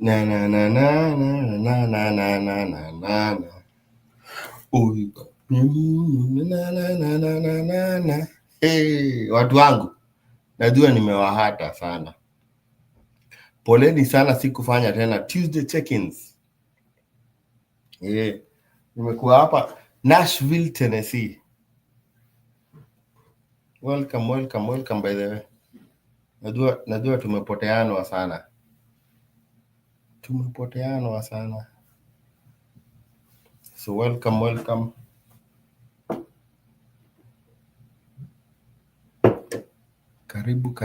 na na na na na na na na na na na na. Uy. Na na na na na na na. Hey, watu wangu, najua nimewahata sana. Poleni sana, sikufanya tena Tuesday check-ins. Nimekuwa hapa Nashville, Tennessee. Welcome by the way. Najua tumepoteanwa sana. So welcome. Karibu.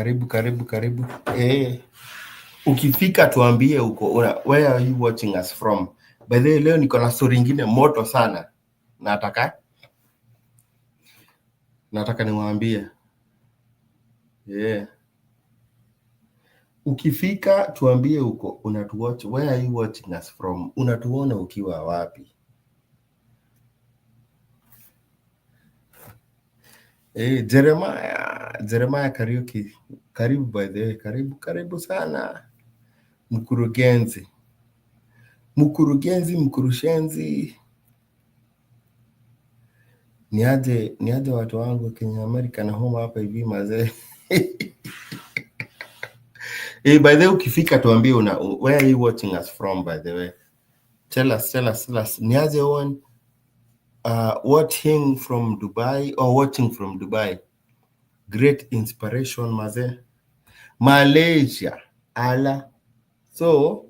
Ukifika tuambie uko where are you watching us from? By the way, leo niko na story nyingine moto sana. Nataka niwaambie. Ukifika tuambie uko unatuwatch, where are you watching us from? Unatuona ukiwa wapi? Jeremiah Kariuki, karibu by the way, karibu sana. Mkurushenzi, niaje watu wangu Kenya, America na home hapa hivi mazee. By the way, ukifika tuambie where are you watching us from by the way? Tell us. Niaje one watching from Dubai. Great inspiration mazee. Malaysia. Ala. So,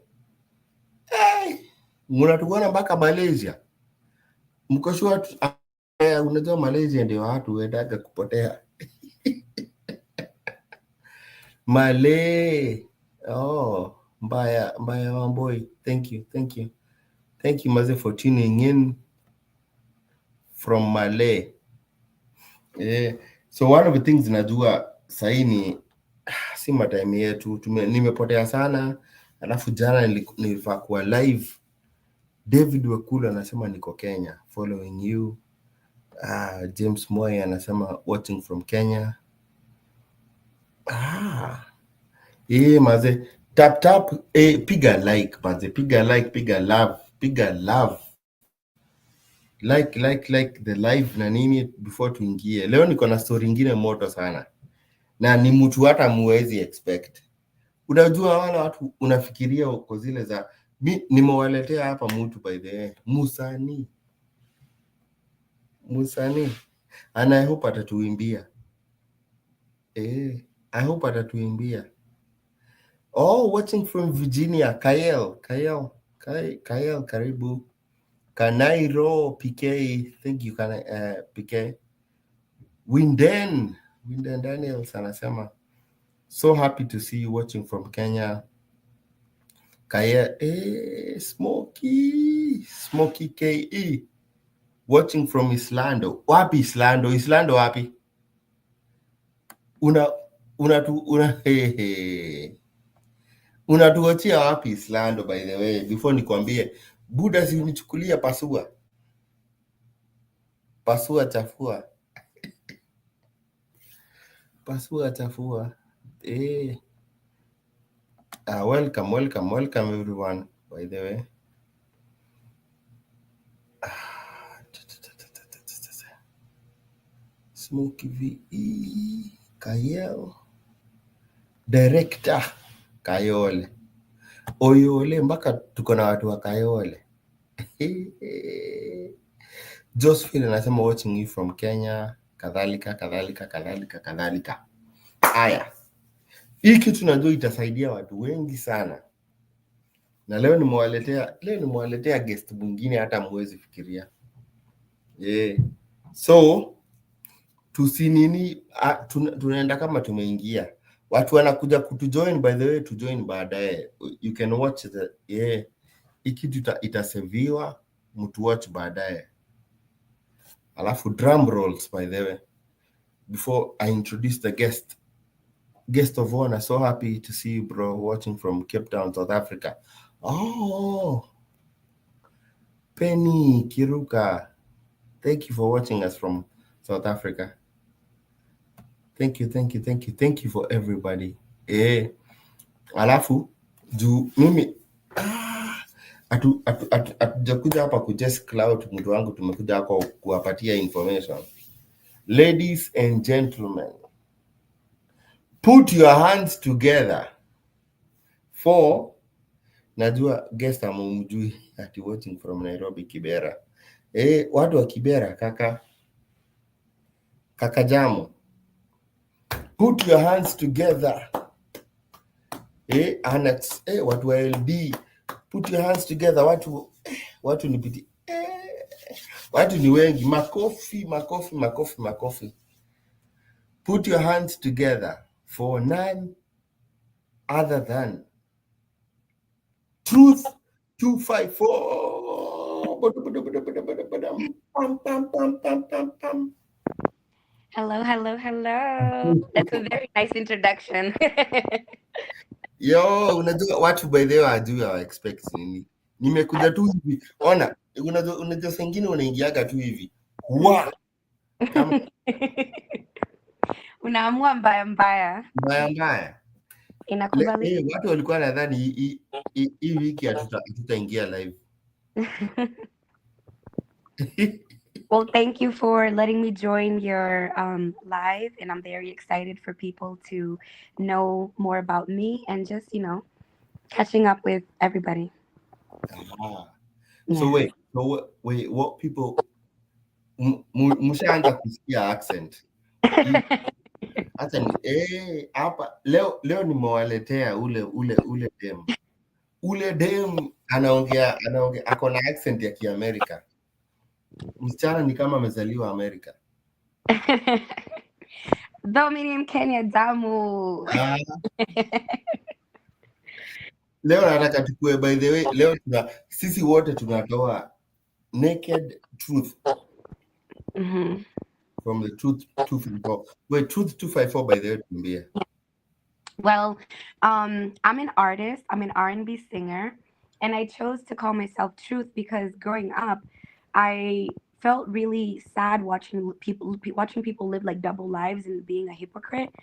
mnatuona mpaka Malaysia. Mkoshua unajua Malaysia ndio watu wendaga kupotea. Malay. Oh, mbaya Wamboi. Thank you mazee for tuning in from Malay. So one of the things najua saini si matime yetu, nimepotea sana. Alafu jana nilifaa kuwa live. David Wekula anasema niko Kenya, following you. James Moy anasema watching from Kenya. Maze tap piga like maze, piga love. Like the live na nini before tuingie. Leo niko na story nyingine moto sana. Na ni mtu hata muwezi expect. Unajua wala watu unafikiria uko zile za nimewaletea hapa mtu by the way. Musani. And I hope atatuimbia. I hope atatuimbia. Oh, watching from Virginia, Kyle, karibu. Kanairo, PK, thank you, PK. Winden Daniels anasema, so happy to see you watching from Kenya. Kaya, Smokey KE, watching from Islando. Wapi Islando? Islando wapi? Unatuachia wapi Islando by the way? Before nikwambie, Buda si unichukulia pasua chafua. Pasua chafua. Welcome everyone by the way. Smokey VE, Kayel, director Kayole, Oyole, mpaka tuko na watu wa Kayole. Josephine anasema watching you from Kenya, kadhalika. Haya, hii kitu najua itasaidia watu wengi sana. Na leo nimewaletea guest mwingine hata muwezi fikiria. So tusinini tunaenda kama tumeingia. Watu wanakuja kutujoin by the way, tujoin baadaye. You can watch iki itaseviwa, mtu watch baadaye. Alafu drum rolls by the way. Before I introduce the guest of honor, so happy to see you bro, watching from Cape Town, South Africa. Oh, Penny Kiruka, thank you for watching us from South Africa. Thank you for everybody. Alafu juu mimi Hatujakuja hapa kujust cloud, mtu wangu, tumekuja hapa kuwapatia information. Ladies and gentlemen, put your hands together for, najua guest amumjui ati watching from Nairobi, Kibera. Watu wa Kibera, kaka Jamo, put your hands together. Annex, watu wa LD, put your hands together. Watu ni watu ni wengi. Makofi. Put your hands together for none other than Truth 254. Hello. That's a very nice introduction. Yo, unajua watu by the way hawajui hawa expect nini. Nimekuja tu hivi. Ona, unajua sengine unaingiaga tu hivi. Kama Unaamua mbaya. Inakubali. Watu walikuwa nadhani hii wiki hatutaingia live. Well, thank you for letting me join your live, and I'm very excited for people to know more about me and just, catching up with everybody. So wait, what people mshaanza kusikia accent. Hata hapa leo nimewaletea ule dem. Ule dem anaongea ako na accent ya Kiamerika. Msichana ni kama amezaliwa Amerika. Dominion Kenya damu. Leo nataka tukue, by the way, leo sisi wote tunatoa naked truth. From the Truth 254. Wait, Truth 254 by the way, tumbia. Well, I'm an artist. I'm an R&B singer, and I chose to call myself Truth because growing up, I felt really sad watching people live like double lives and being a hypocrite.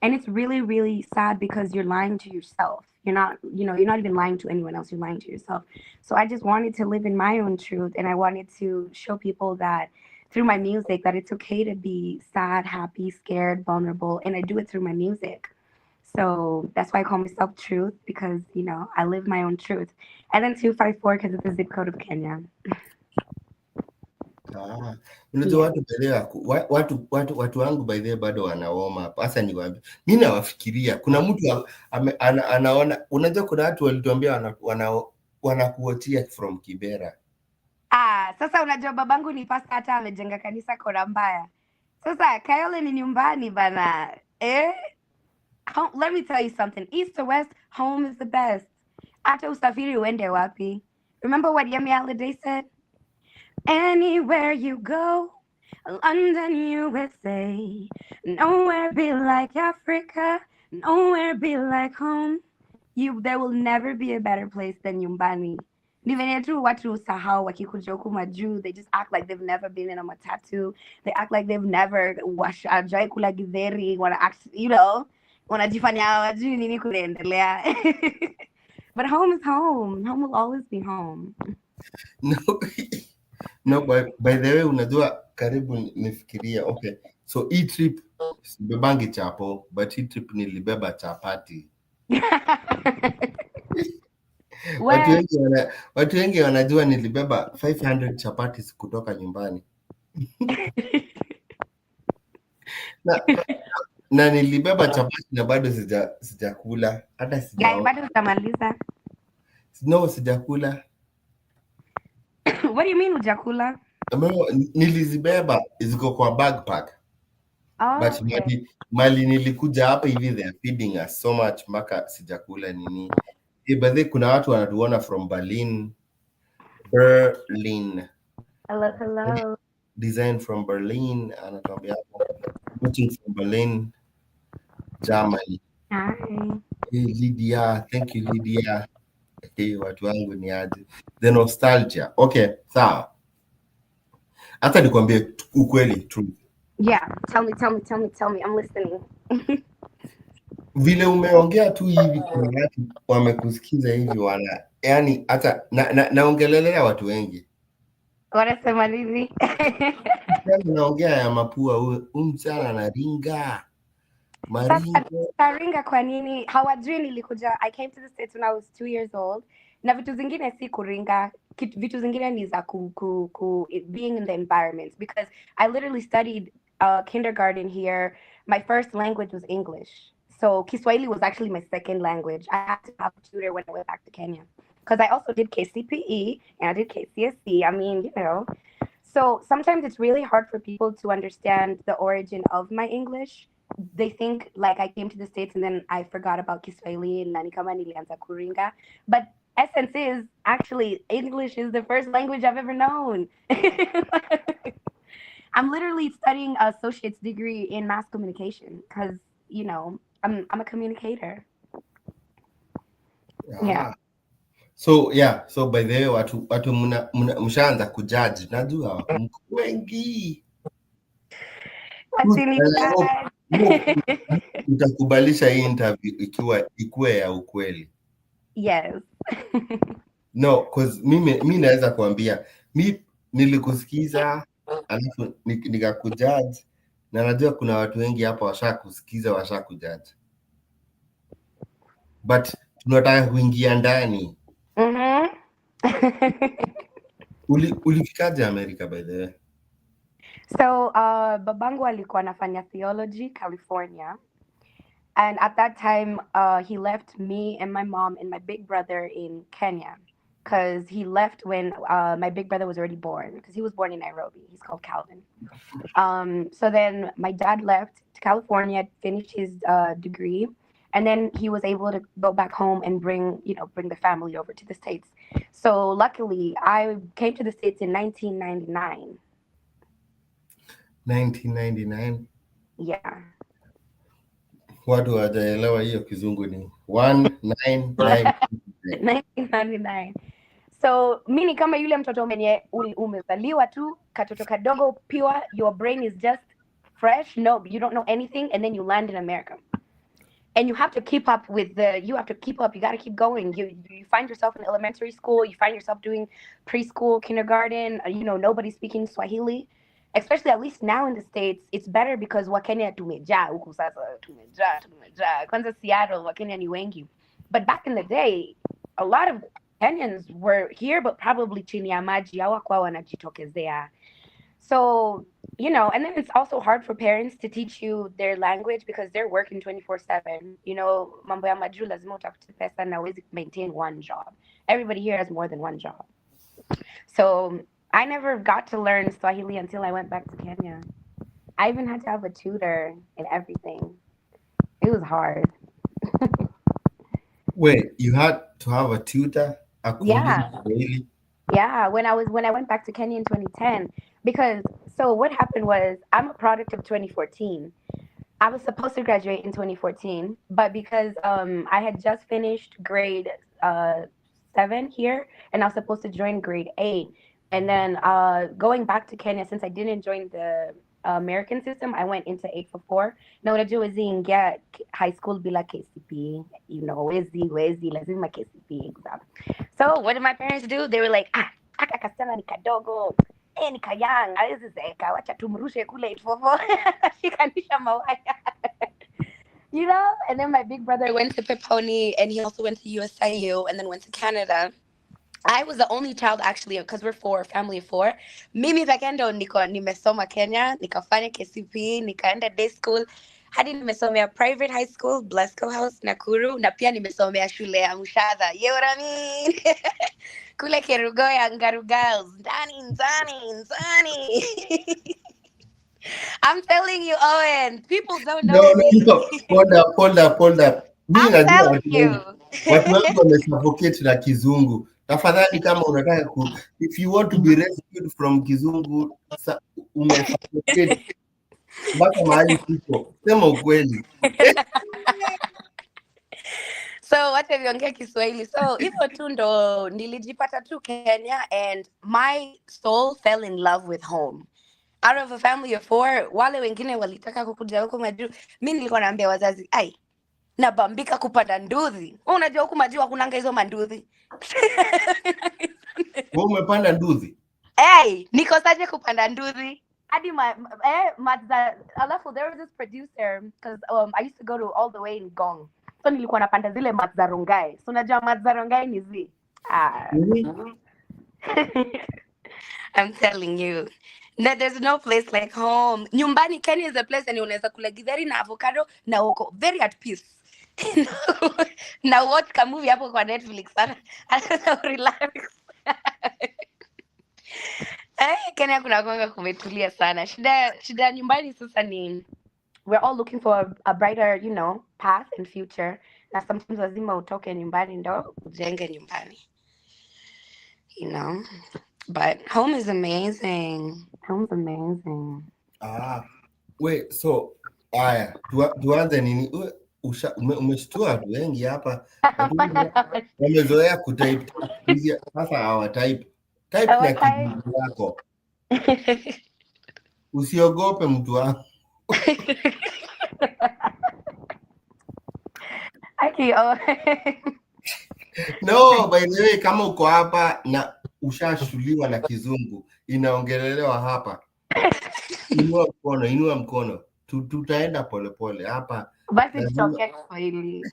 And it's really, really sad because you're lying to yourself. You're not even lying to anyone else. You're lying to yourself. So I just wanted to live in my own truth, and I wanted to show people that through my music that it's okay to be sad, happy, scared, vulnerable, and I do it through my music. So that's why I call myself Truth, because I live my own truth. And then 254 because it's the zip code of Kenya. Unajua watu wangu by the way bado wanaoma hapa. Sasa niwaambie, mimi nawafikiria kuna mtu anaona. Unajua kuna watu walituambia wanakuotia from Kibera. Sasa unajua babangu ni pasta, hata amejenga kanisa Kora Mbaya. Sasa Kayole ni nyumbani bana. Let me tell you something. East to west, home is the best. Hata usafiri uende wapi. Remember what Yemi Alade said? Anywhere you go, London, USA, nowhere be like Africa, nowhere be like home. There will never be a better place than nyumbani. Ni venye tu watu usahau wakikuja huku majuu, they just act like they've never been in a matatu. They act like they've never wajai kula githeri, wanajifanya wajui nini kunaendelea. But home is home. Home will always be home. No, by the way, unajua karibu nifikiria. Okay, so hii trip sibebangi chapo, but hii trip nilibeba chapati. Watu wengi wanajua nilibeba 500 chapatis kutoka nyumbani. na nilibeba chapati na bado sijakula. Hata sijaona. Bado utamaliza? No, sijakula. What do you mean hujakula? Nilizibeba ziko kwa backpack. But okay. Mali nilikuja hapa hivi they are feeding us so much mpaka sijakula nini. But then kuna watu wanatuona from Berlin. Hello. Design from Berlin, anatuambia watching from Berlin, Germany. Hi. Hey Lydia, thank you Lydia. Hey, watu wangu ni aje. The nostalgia. Okay, sawa. Hata nikwambie ukweli Truth. Yeah, tell me. I'm listening. Vile umeongea tu hivi kuna watu wamekusikiza hivi yani hata naongelelea watu wengi. Wanasema nini? Naongea ya mapua, huyu msichana anaringa Sasa maringo. taringa kwa nini hawajui nilikuja, I came to the States when I was 2 years old, na vitu zingine si kuringa, vitu zingine ni za being in the environment, because I literally studied kindergarten here. My first language was English, so Kiswahili was actually my second language. I had to have a tutor when I went back to Kenya, because I also did KCPE and I did KCSE. I mean, so sometimes it's really hard for people to understand the origin of my English. They think like I came to the States and then I forgot about Kiswahili and kama nilianza kuringa. But essence is actually English is the first language I've ever known. I'm literally studying an associate's degree in mass communication because, I'm a communicator. Yeah. So by the way, watu mshaanza kujudge, najua mko wengi. Utakubalisha hii interview ikuwe ya ukweli. Yes. No, cause mi naweza kuambia mi nilikusikiza alafu nikakujudge, na najua kuna watu wengi hapa washakusikiza, washakujudge, but tunataka kuingia ndani. Ulifikaje America by the way? So babangu alikuwa anafanya theology California, and at that time he left me and my mom and my big brother in Kenya, because he left when my big brother was already born, because he was born in Nairobi. He's called Calvin. So then my dad left to California, finished his degree, and then he was able to go back home and bring the family over to the States. So luckily I came to the States in 1999. 1999? Yeah. Watu hawajaelewa hiyo kizungu ni 199. 1999. So mi ni kama yule mtoto mwenye umezaliwa tu katoto kadogo pure, your brain is just fresh, no, you don't know anything, and then you land in America. And you have to keep up you got to keep going. You find yourself in elementary school, you find yourself doing preschool, kindergarten, nobody's speaking Swahili. Especially at least now in the States, it's better because Wakenya tumejaa huku sasa, tumejaa. Kwanza Seattle, Wakenya ni wengi. But back in the day, a lot of Kenyans were here, but probably chini ya maji, hawakuwa wanajitokezea. So, and then it's also hard for parents to teach you their language because they're working 24/7. Mambo ya majuu lazima utafute pesa na huwezi maintain one job. Everybody here has more than one job. So I never got to learn Swahili until I went back to Kenya. I even had to have a tutor and everything. It was hard. Wait, you had to have a tutor? Yeah. Really? Yeah, when I went back to Kenya in 2010, because so what happened was I'm a product of 2014. I was supposed to graduate in 2014, but because I had just finished grade 7 here, and I was supposed to join grade 8, and then going back to Kenya, since I didn't join the American system, I went into 844. Na unajua ingia high school bila KCP, wezi lazima KCP exam. So what did my parents do? They were like, aka kasichana ni kadogo, ni kayang, hawezi zeka, wacha tumrushe kule 844. Shikanisha mawaya. And then my big brother went to Peponi, and he also went to USIU, and then went to Canada. I was the only child actually, because we're a family of 4. Mimi peke ndo nimesoma Kenya, nikafanya KCP, nikaenda day school, hadi nimesomea private high school, Blesco House, Nakuru, na pia nimesomea shule ya Mushadha. You know what I mean? Kule Kerugoya, Ngaru Girls, Nzani. I'm telling you, Owen, people don't know me. No. Hold up. I'm telling you. Watu wengi wamesuffocate na kizungu. Tafadhali kama unataka if you want to be rescued from kizungu, umesuffocate mpaka mahali tuko. Sema ukweli. So wacha niongea Kiswahili. So hivyo tu ndo nilijipata tu Kenya, and my soul fell in love with home. Out of a family of 4, wale wengine walitaka kukuja huko majuu. Mimi nilikuwa naambia wazazi, Nabambika kupanda nduthi. Unajua huku majua kunanga hizo manduthi. Wewe umepanda nduthi? Hey, niko saje kupanda nduthi. Hadi alafu there was this producer because I used to go to all the way in Gong. So nilikuwa napanda zile mat za Rongai. So unajua mat za Rongai ni zi. I'm telling you. No, there's no place like home. Nyumbani Kenya is a place and unaweza kula githeri na avocado na uko very at peace. Na watch ka movie hapo kwa Netflix sana. Relax. Kenya kuna kwanga kumetulia sana. Shida nyumbani sasa ni we're all looking for a brighter, path and future. Na sometimes lazima utoke nyumbani ndo ujenge nyumbani. But home is amazing. Home's amazing. Wait, so haya tuanze nini? Umeshtua watu wengi hapa. Wamezoea kutype. Sasa hawatype. Type na kiburi yako. Usiogope mtu wangu. No, by the way, kama uko hapa na ushashuliwa na kizungu inaongelelewa hapa. Inua mkono. Tutaenda polepole hapa. Basi tutokee Kiswahili.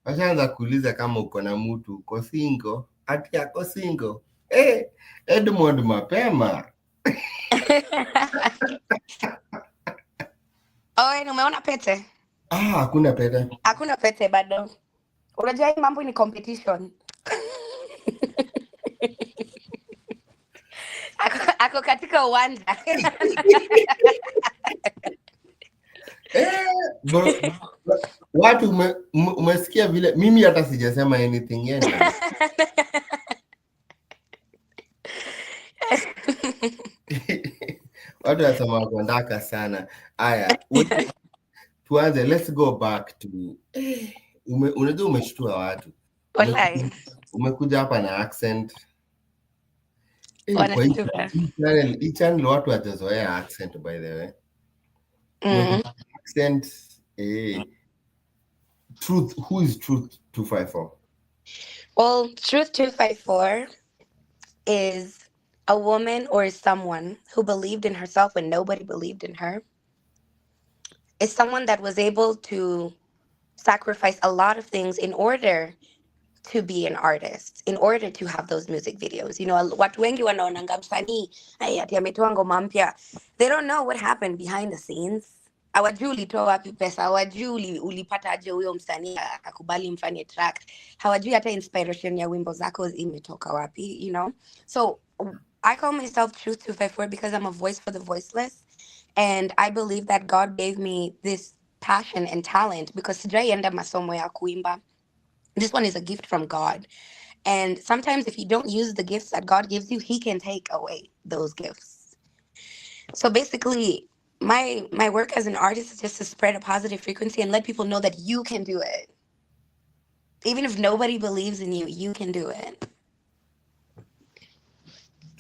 Washaanza kuuliza kama uko na mtu, uko single, ati yako single. Edmond mapema. Umeona pete? Hakuna pete. Hakuna pete bado. Unajua hii mambo ni competition. Ako katika uwanja. Watu umesikia vile mimi hata sijasema anything yet. Watu wasema kuandaka sana. Aya, tuanze, let's go back to unajua umeshtua watu. Umekuja hapa na accent. Hii channel watu watazoea accent by the way. Accent, Truth, who is Truth 254? Well, Truth 254 is a woman or someone who believed in herself when nobody believed in her. It's someone that was able to sacrifice a lot of things in order to be an artist, in order to have those music videos. Watu wengi wanaonanga msanii ati ametoa ngoma mpya. They don't know what happened behind the scenes. Hawajui ulitoa wapi pesa, hawajui ulipata aje huyo msanii akakubali mfanye track. Hawajui hata inspiration ya wimbo zako imetoka wapi, So I call myself Truth 254 because I'm a voice for the voiceless. And I believe that God gave me this passion and talent because sijaienda masomo ya kuimba. This one is a gift from God. And sometimes if you don't use the gifts that God gives you, he can take away those gifts. So basically, my work as an artist is just to spread a positive frequency and let people know that you can do it. Even if nobody believes in you, you can do it.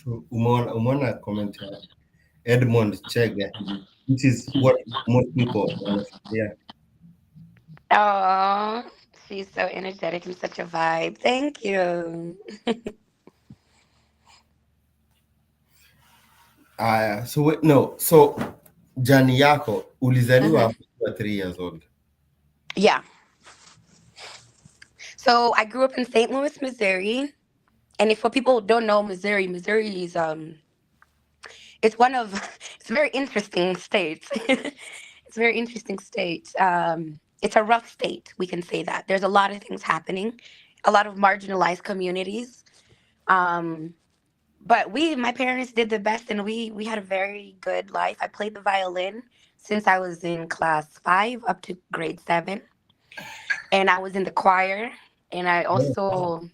Umona comment Edmond Chega, which is what most people understand. Oh, she's so energetic and such a vibe. Thank you. So Jani yako ulizaliwa at 3 years old. Yeah. So I grew up in St. Louis, Missouri. And if for people who don't know Missouri is it's a very interesting state. It's a very interesting state. It's a rough state, we can say that. There's a lot of things happening, a lot of marginalized communities. But my parents did the best, and we had a very good life. I played the violin since I was in class 5 up to grade 7. And I was in the choir. And I also,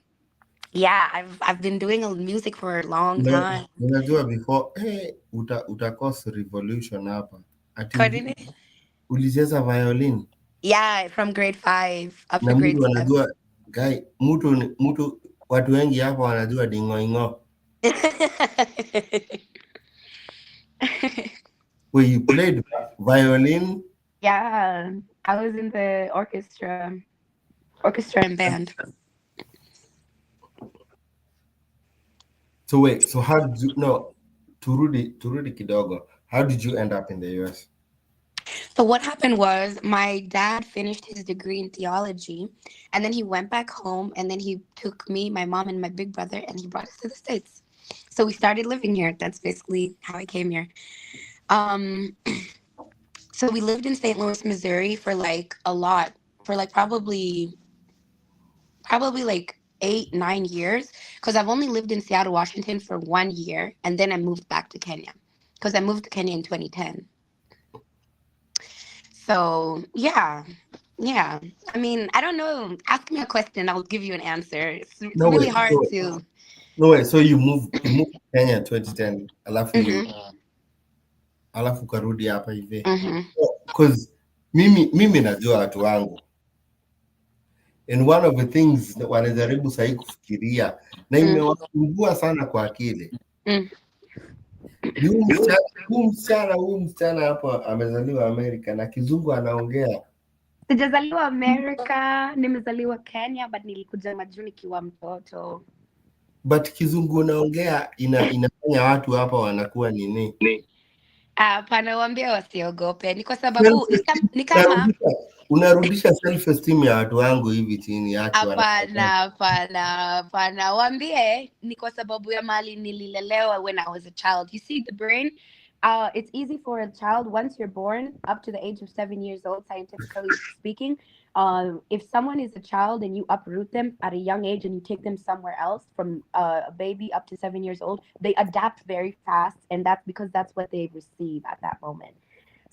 I've been doing music for a long time. Unajua before, utakos revolution hapa. Ati ulicheza violin? Yeah, from grade 5 up to grade 7. Wanajua, guy, mtu watu wengi hapa wanajua dingoingo. Well, you played violin? Yeah, I was in the orchestra and band. So wait, so how did you no turudi kidogo? How did you end up in the US? So what happened was my dad finished his degree in theology, and then he went back home, and then he took me, my mom, and my big brother, and he brought us to the States. So we started living here. That's basically how I came here. Um, so we lived in St. Louis, Missouri for like a lot, for like probably like 8, 9 years, because I've only lived in Seattle, Washington for 1 year, and then I moved back to Kenya because I moved to Kenya in 2010. So yeah. I mean, I don't know. Ask me a question, I'll give you an answer. It's No really way. hard to. No way. So you moved to Kenya in 2010, Mm-hmm, alafu ukarudi hapa hivi. mm-hmm, Because mimi najua watu wangu. And one of the things wanajaribu sahi kufikiria na imewasumbua sana kwa akili. mm. Ni huyu msichana hapo amezaliwa Amerika na kizungu anaongea. Sijazaliwa Amerika, nimezaliwa Kenya, but nilikuja majuu nikiwa mtoto. But kizungu unaongea inafanya watu hapa wanakuwa nini? Hapana, waambie wasiogope. Ni kwa sababu ni kama Unarudisha self esteem ya watu wangu hivi chini ati hapana. Waambie ni kwa sababu ya mali nililelewa when I was a child. You see the brain, it's easy for a child once you're born up to the age of 7 years old, scientifically speaking. If someone is a child and you uproot them at a young age and you take them somewhere else from a baby up to 7 years old, they adapt very fast, and that's because that's what they receive at that moment.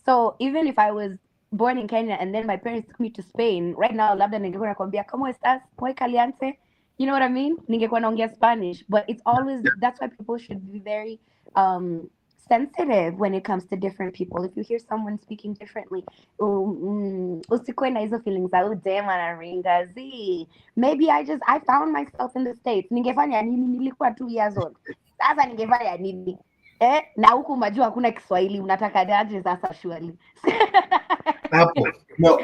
So even if I was born in Kenya and then my parents took me to Spain, right now labda ningekuwa nakwambia como estás, muy caliente. You know what I mean? Ningekuwa naongea Spanish, but it's always that's why people should be very sensitive when it comes to different people. If you hear someone speaking differently, usikuwe na hizo feelings za damn anaringa z. Maybe I found myself in the States. Ningefanya nini? Nilikuwa 2 years old. Sasa ningefanya nini? Na huku majua hakuna Kiswahili, unataka daje sasa surely.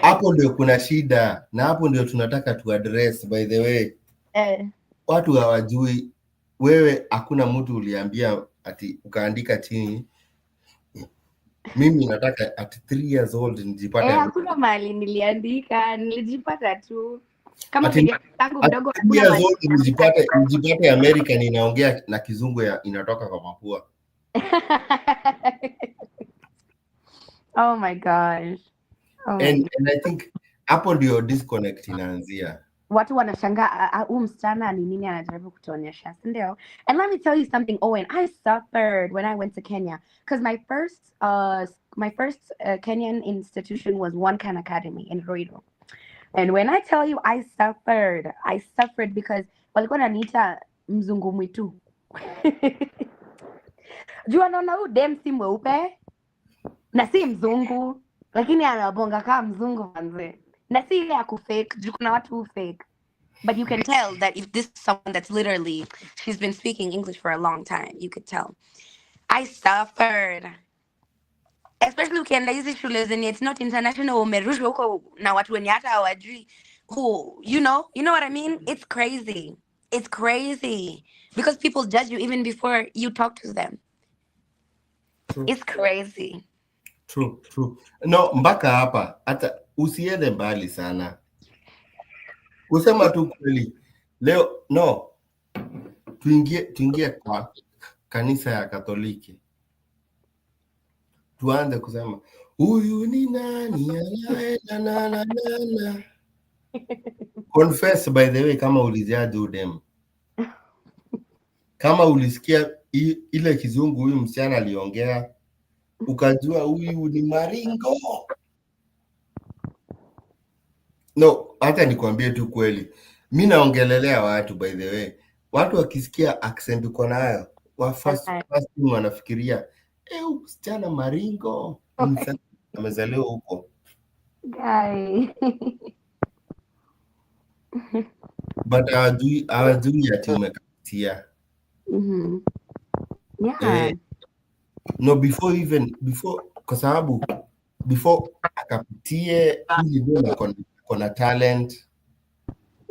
hapo ndio kuna shida na hapo ndio tunataka tu address by the way. Watu hawajui wewe, hakuna mtu uliambia ati ukaandika chini mimi nataka at 3 years old nijipate. Hakuna mali niliandika, nilijipata tu kama ati tangu mdogo. 3 years old nijipate America ninaongea na kizungu inatoka kwa mapua. Oh my gosh. And I think hapo ndio disconnect inaanzia. Watu wanashangaa huyu msichana ni nini anajaribu kutuonyesha, si ndio? And let me tell you something, Owen, I suffered when I went to Kenya because my first Kenyan institution was One Can Academy in Ruiru. And when I tell you I suffered because walikuwa wananiita mzungu mwitu. Jua naona huyu dem si mweupe na si mzungu, lakini anabonga kama mzungu manze. Na si ile ya kufake, juu kuna watu who fake. But you can tell that if this is someone that's literally, she's been speaking English for a long time, you could tell. I suffered. Especially ukienda hizi shule zenye it's not international, umerushwa huko na watu wenye hata hawajui who, you know what I mean? It's crazy. It's crazy. Because people judge you even before you talk to them. True. It's crazy. True. No, mpaka hapa hata usiende mbali sana. Kusema tu kweli. Leo no. Tuingie kwa kanisa ya Katoliki. Tuanze kusema huyu ni nani na. Confess by the way kama ulijaji udem. Kama ulisikia ile kizungu huyu msichana aliongea ukajua huyu ni maringo. No, hata nikwambie tu kweli. Mimi naongelelea watu by the way. Watu wakisikia accent uko nayo, first thing wanafikiria, msichana maringo. Amezaliwa huko. Guy. But hawajui ati umekatia. Yeah. No, before kwa sababu before akapitie huyu demu akona talent.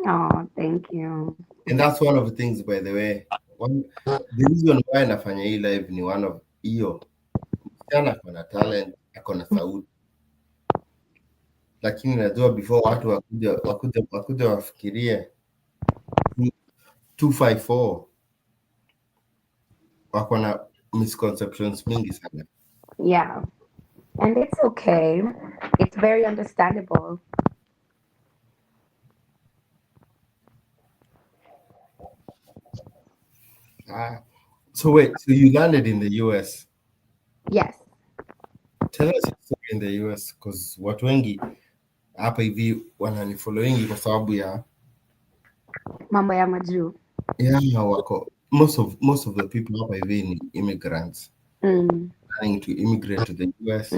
Oh, thank you. And that's one of the things, by the way. The reason why nafanya hii live ni one of hiyo. Msichana akona talent, akona sauti. Lakini najua before watu wakuja wafikirie 254 wakona misconceptions mingi sana. Yeah. And it's okay. It's very understandable. So wait, so you landed in the US. Yes. Tell us your story in the US, because watu wengi hapa hivi wananifollowingi kwa sababu ya Mambo ya majuu. wako most of the people hapa hivi ni immigrants planning to immigrate to the US.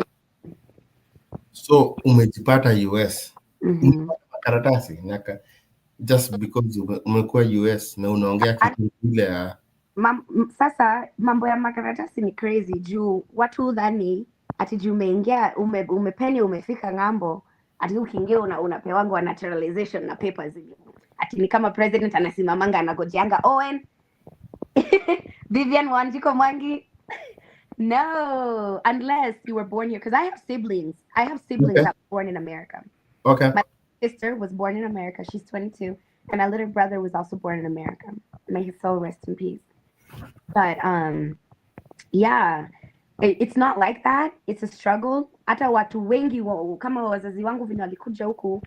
So umejipata US. Umepata makaratasi just because umekuwa US na unaongea kitu ile ya Sasa mambo ya makaratasi ni crazy juu watu dhani ati juu umeingia umepeni umefika ng'ambo ati ukiingia unapewangwa naturalization na papers ati ni kama president anasimamanga anagojeanga Owen Vivian Wanjiko Mwangi. No, unless you were born here, because I have siblings Okay. that were born in America. Okay. My sister was born in America. She's 22, and my little brother was also born in America. May his soul rest in peace. But yeah, it's not like that. It's a struggle. Hata watu wengi kama wazazi wangu vile walikuja huku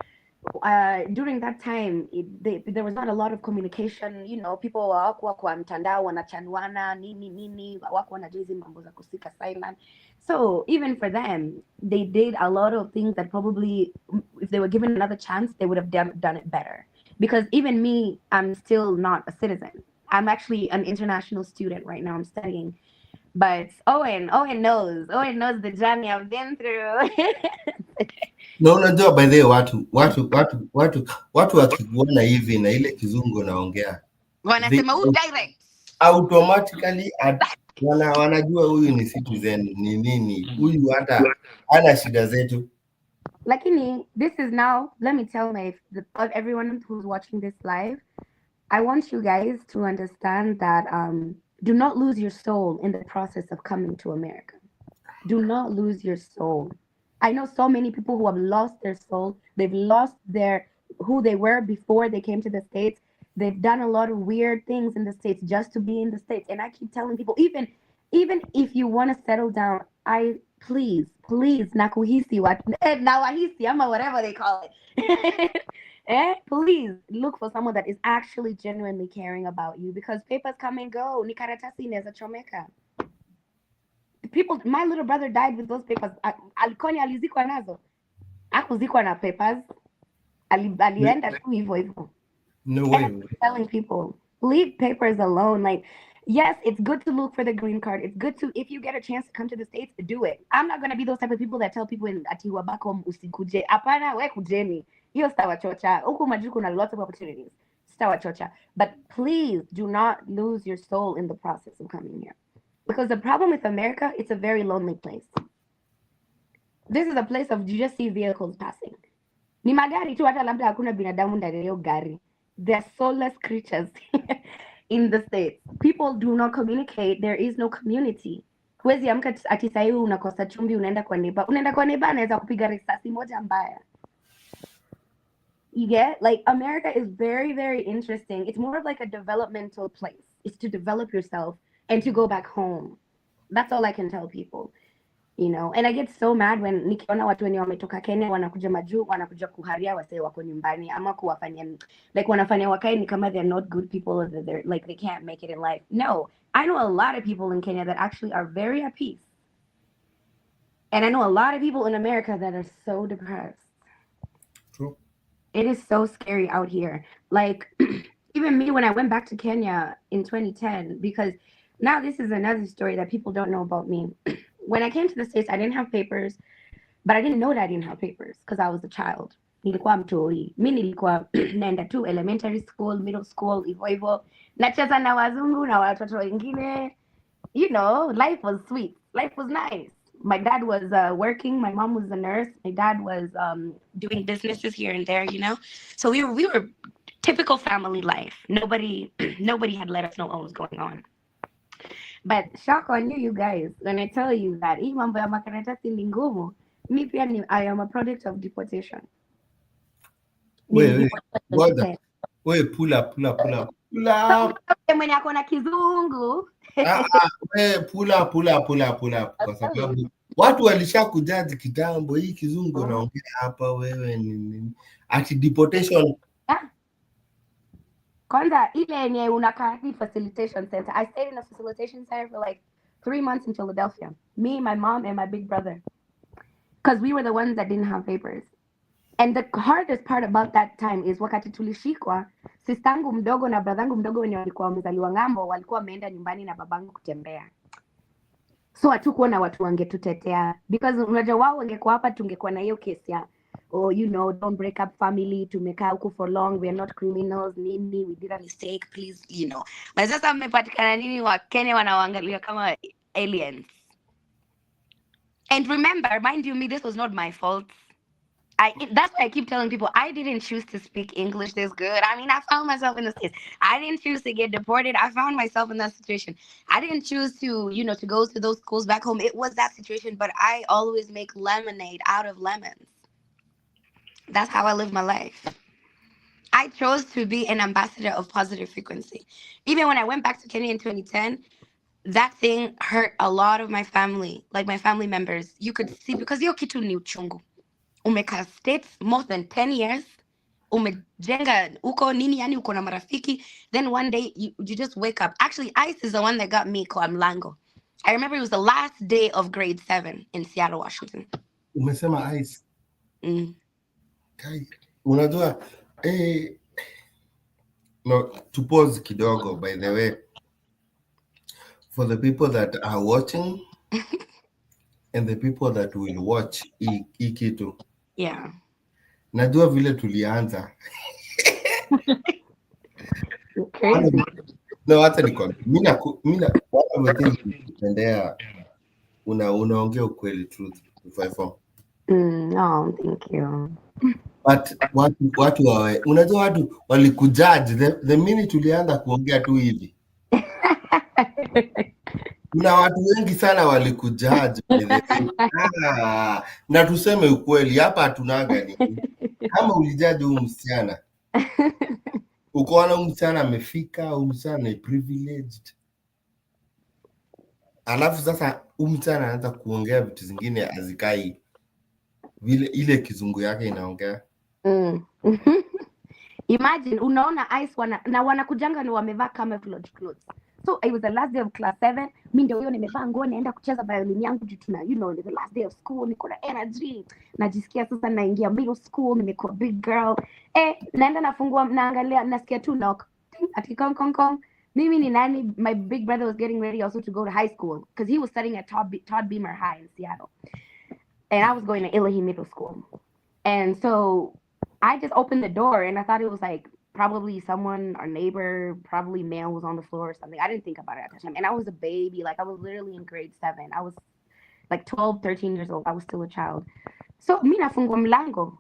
during that time there was not a lot of communication, you know, people hawakuwa kwa mtandao wanachanuana nini wako wanajua hizi mambo za kusika silent. So even for them, they did a lot of things that probably if they were given another chance they would have done it better, because even me, I'm still not a citizen. I'm actually an international student right now. I'm studying. But Owen knows the journey I've been through. Na unajua by the way watu wakikuona hivi na ile kizungu naongea Wanasema direct automatically wanajua huyu ni citizen ni nini, huyu hata hana shida zetu. Lakini this is now, let me tell everyone who's watching this live, I want you guys to understand that do not lose your soul in the process of coming to America. Do not lose your soul. I know so many people who have lost their soul. They've lost who they were before they came to the States. They've done a lot of weird things in the States just to be in the States. And I keep telling people, even if you want to settle down, please, nakuhisi nawahisi ama whatever they call it. Please look for someone that is actually genuinely caring about you, because papers come and go. Ni karatasi inaweza chomeka. People, my little brother died with those papers. Alikoni alizikwa nazo. Hakuzikwa na papers. Alienda tu hivyo hivyo. No way. I'm telling people, leave papers alone. Like, yes, it's good to look for the green card. It's good to, if you get a chance to come to the States, do it. I'm not going to be those type of people that tell people ati wa back home usikuje. Hapana, we kujeni. Hiyo sitawachocha. Huku majuu kuna lots of opportunities. Sitawachocha. But please do not lose your soul in the process of coming here. Because the problem with America, it's a very lonely place. This is a place of, you just see vehicles passing. Ni magari tu, hata labda hakuna binadamu ndani ya hiyo gari. They're soulless creatures in the States. People do not communicate. There is no community. Huwezi amka ati sahi unakosa chumvi unaenda kwa neighbor. Unaenda kwa neighbor anaweza kupiga risasi moja mbaya. You get? Like, America is very, very interesting. It's more of like a developmental place. It's to develop yourself and to go back home. That's all I can tell people. You know, and I get so mad when nikiona watu wenye wametoka Kenya wanakuja majuu, wanakuja kuharia wase wako nyumbani ama kuwafanya like wanafanya wakae ni kama they're not good people or they're like they can't make it in life. No, I know a lot of people in Kenya that actually are very at peace. And I know a lot of people in America that are so depressed. True. It is so scary out here. Like, even me, when I went back to Kenya in 2010, because now this is another story that people don't know about me. When I came to the States, I didn't have papers, but I didn't know that I didn't have papers because I was a child. Nilikuwa mtoi. Mi nilikuwa naenda tu elementary school, middle school, hivyo hivyo. Nacheza na wazungu na watoto wengine. You know, life was sweet. Life was nice. My dad was working. My mom was a nurse. My dad was doing businesses here and there, you know. So we were typical family life. Nobody nobody had let us know what was going on. But shock on you, you guys, when I tell you that hii mambo ya makaratasi ni ngumu. Mi pia I am a product of deportation. Wait, Nilideportiwa what the, 2010. pull up. So mwenye ako na kizungu. Pull up, kwa sababu watu walisha kujaji kitambo. Hii kizungu unaongea hapa wewe ni ati deportation. Kwanza ile yenye unakaa facilitation center. I stayed in a facilitation center for like 3 months in Philadelphia. Me, my mom, and my big brother. Because we were the ones that didn't have papers. And the hardest part about that time is wakati tulishikwa, sistangu mdogo na bradhangu mdogo wenye walikuwa wamezaliwa ng'ambo walikuwa wameenda nyumbani na babangu kutembea. So hatukuwa na watu wangetutetea because unajua wao wangekuwa hapa tungekuwa na hiyo kesi ya don't break up family, tumekaa huku for long, we are not criminals, nini, we did a mistake, please, But sasa mmepatikana nini wa Kenya wanawaangalia kama aliens. And remember, mind you, this was not my fault. That's why I keep telling people I didn't choose to speak English this good. I mean, I found myself in this case. I didn't choose to get deported. I found myself in that situation. I didn't choose to, to go to those schools back home. It was that situation, but I always make lemonade out of lemons. That's how I live my life. I chose to be an ambassador of positive frequency. Even when I went back to Kenya in 2010, that thing hurt a lot of my family, like my family members. You could see, because hiyo kitu ni uchungu. Umekaa States more than 10 years, umejenga uko nini, yani uko na marafiki, then one day you just wake up. Actually, ICE is the one that got me kwa mlango. I remember it was the last day of grade 7 in Seattle, Washington. Umesema ICE. Unajua no, to pause kidogo, by the way, for the people that are watching and the people that will watch hii kitu. Yeah. Najua vile tulianza. Crazy. No, hata mina kupendea unaongea ukweli, truth 254. No, thank you. But watu unajua watu walikujaji the minute tulianza kuongea tu hivi. Kuna watu wengi sana walikujaji. Na tuseme ukweli, hapa hatunaga nini. Kama ulijaji huyu msichana, ukoona huyu msichana amefika, huyu msichana ni privileged, alafu sasa huyu msichana anaanza kuongea vitu zingine azikai vile ile kizungu yake inaongea. Imagine unaona ICE wanakujanga ni wamevaa camouflage clothes. So it was the last day of class 7. Mimi ndio nimevaa nguo naenda kucheza violin yangu tuna the last day of school, niko na energy. Najisikia sasa naingia middle school, nimekuwa big girl. Naenda nafungua naangalia nasikia tu knock. Ati kong. Mimi ni nani? My big brother was getting ready also to go to high school because he was studying at Todd Beamer High in Seattle. And I was going to Illinois Middle School. And so I just opened the door and I thought it was like probably someone, our neighbor, probably male was on the floor or something. I didn't think about it at the time. And I was a baby. Like I was literally in grade 7. I was like 12, 13 years old. I was still a child. So mi nafungua mlango.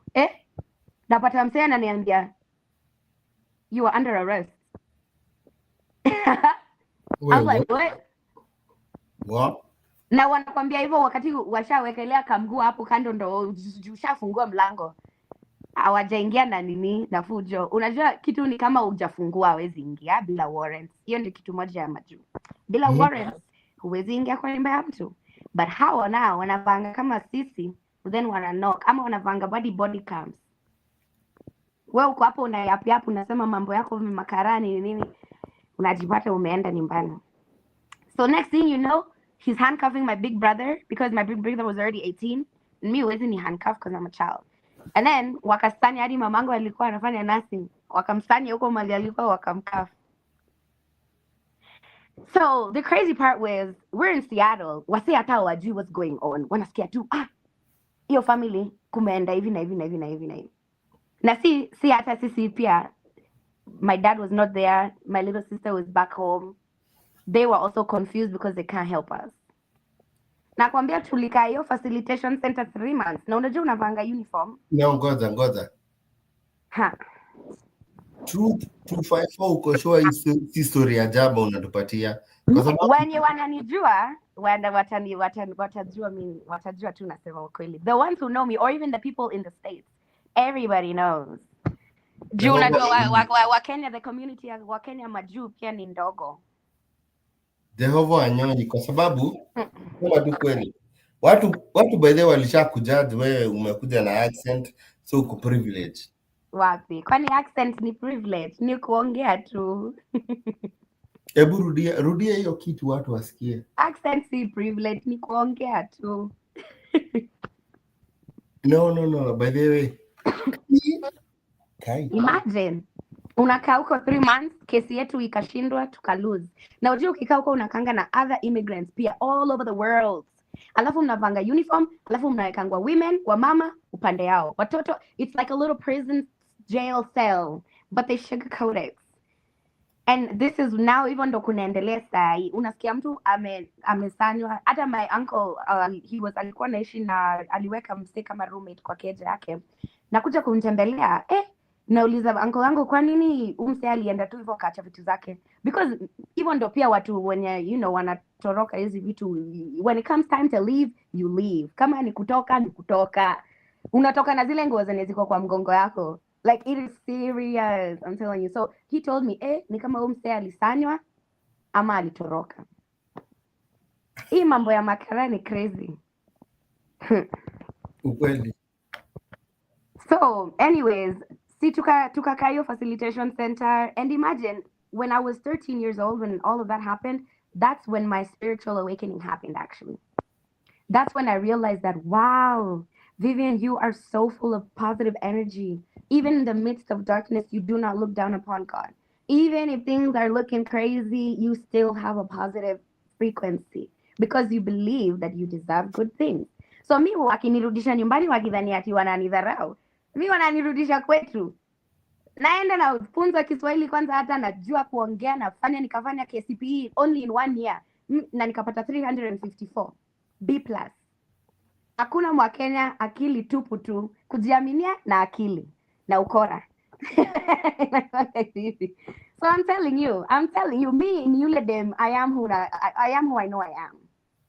Napata msee ananiambia, you are under arrest. I was like, what? Na wanakwambia hivyo wakati washawekelea kamguu hapo kando ndo ushafungua mlango. Hawajaingia na nini na fujo. Unajua kitu ni kama hujafungua hawezi ingia bila warrants. Hiyo ndio kitu moja ya majuu. Bila warrants huwezi ingia kwa nyumba ya mtu. But hao nao wanavanga kama sisi, then wana knock ama wanavanga body cams. Wewe uko hapo unayapi unasema mambo yako makarani nini, unajipata umeenda nyumbani. So next thing you know, he's handcuffing my big brother because my big brother was already 18 and me wasn't he handcuffed because I'm a child. And then wakastani hadi mamangu alikuwa anafanya nursing, wakamstani huko mali alikuwa wakamcuff. So the crazy part was we're in Seattle, wasi hata wajui what's going on, wanasikia tu hiyo family kumeenda hivi na hivi. Na si hata sisi pia, my dad was not there, my little sister was back home. They were also confused because they can't help us. Nakwambia tulikaa hiyo facilitation center 3 months. Na unajua unavanga uniform. No, ngoja. Ha. Truth 254 uko sure hii story ya Jaba unatupatia? Kwa sababu Wenye wananijua watajua mimi, watajua tu nasema ukweli. The ones who know me or even the people in the States, everybody knows. Juu unajua wa Kenya, the community ya wa Kenya majuu pia ni ndogo. Jehova wanyonyi, kwa sababu kama tu kweli watu by the way walisha kujudge wewe umekuja na accent, so uko privilege. Wapi? Kwani accent ni privilege? Ni kuongea tu. Hebu rudia hiyo kitu watu wasikie. Accent si privilege, ni kuongea tu. No, by the way. Imagine unakaa huko 3 months, kesi yetu ikashindwa, tukalose. Na unajua ukikaa huko unakanga na other immigrants pia all over the world, alafu mnavanga uniform, alafu mnawekangwa women wa mama upande yao, watoto. It's like a little prison jail cell, but they sugarcoat it. And this is now, even ndo kunaendelea sai, unasikia mtu amesanywa. Hata my uncle alikuwa naishi na aliweka mse kama roommate kwa keja yake, nakuja kumtembelea nauliza uncle wangu, kwa nini umse alienda tu hivyo kaacha vitu zake? Because hivyo ndo pia watu wenye wanatoroka hizi vitu. When it comes time to leave, you leave. Kama ni kutoka, unatoka na zile nguo zenye ziko kwa mgongo yako. Like, it is serious, I'm telling you. So he told me ni kama umse alisanywa ama alitoroka. Hii mambo ya makara ni crazy. Ukweli. So anyways, see, tukakaa hiyo facilitation center, and imagine when I was 13 years old, when all of that happened, that's when my spiritual awakening happened. Actually, that's when I realized that, wow, Vivian, you are so full of positive energy. Even in the midst of darkness, you do not look down upon God. Even if things are looking crazy, you still have a positive frequency because you believe that you deserve good things. So mi wakinirudisha nyumbani wakidhani ati wananidharau, mi wananirudisha kwetu. Naenda na funza Kiswahili kwanza, hata najua kuongea, nafanya nikafanya KCPE only in 1 year na nikapata 354 B+. Hakuna Mwakenya akili tupu tu, kujiaminia na akili na ukora. So I'm telling you, me ni yule dem, I am who I know I am.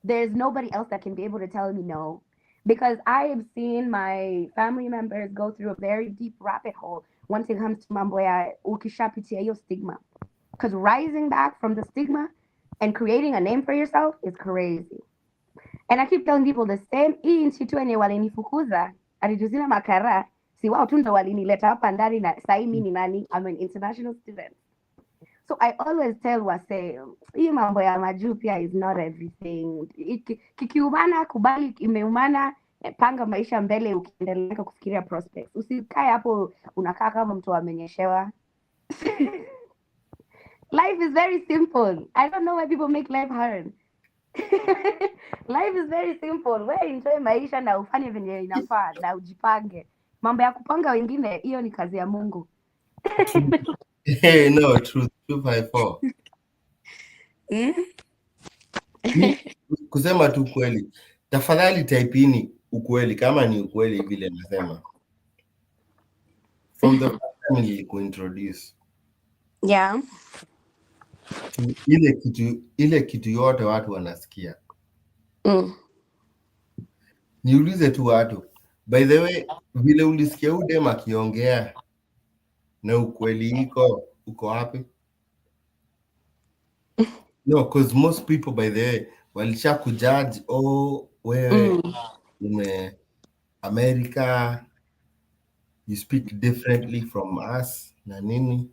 There's nobody else that can be able to tell me no, because I have seen my family members go through a very deep rabbit hole once it comes to mambo ya ukishapitia hiyo stigma. Because rising back from the stigma and creating a name for yourself is crazy. And I keep telling people the same. Hii nchi tu enye walinifukuza alijuzina makara, si wao tu ndo walinileta hapa ndani, na sahi mimi ni nani? I'm an international student. So I always tell wase, hii mambo ya majuu pia is not everything. Kikiumana kubali imeumana, panga maisha mbele ukiendelea kufikiria prospects. Usikae hapo unakaa kama mtu amenyeshewa. Life is very simple. I don't know why people make life hard. Life is very simple. Wewe enjoy maisha na ufanye venye inafaa na ujipange. Mambo ya kupanga wengine, hiyo ni kazi ya Mungu. No, Truth 254. Kusema tu kweli, tafadhali type in ukweli kama ni ukweli vile nasema. From the first time nilikuintroduce. Yeah. Ile kitu yote watu wanasikia. Niulize tu watu, by the way, vile ulisikia udem akiongea na ukweli uko wapi? No, because most people by the way walisha kujudge, wewe ume America, you speak differently from us na nini.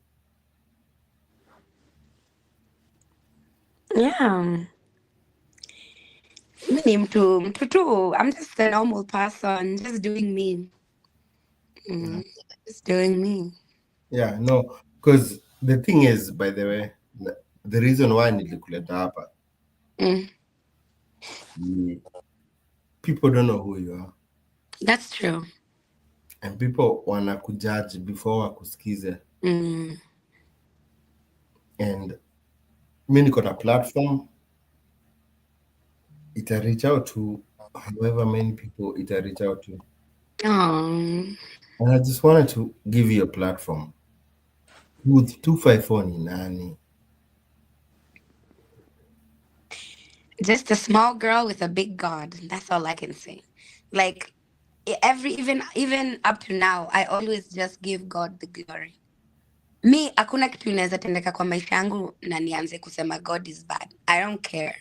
Yeah. Mimi mtu tu, I'm just a normal person, just doing me. Just doing me. Yeah, no, because the thing is, by the way, the reason why nilikuleta hapa, people don't know who you are. That's true. And people wanna kujudge before wakusikize. And mi niko na platform It'll reach out to however many people it'll reach out to. Oh, And I just wanted to give you a platform. With 254 ni nani? just a small girl with a big God. That's all I can say. Like every even up to now, I always just give God the glory. Mi hakuna kitu inaweza tendeka kwa maisha yangu na nianze kusema God is bad. I don't care.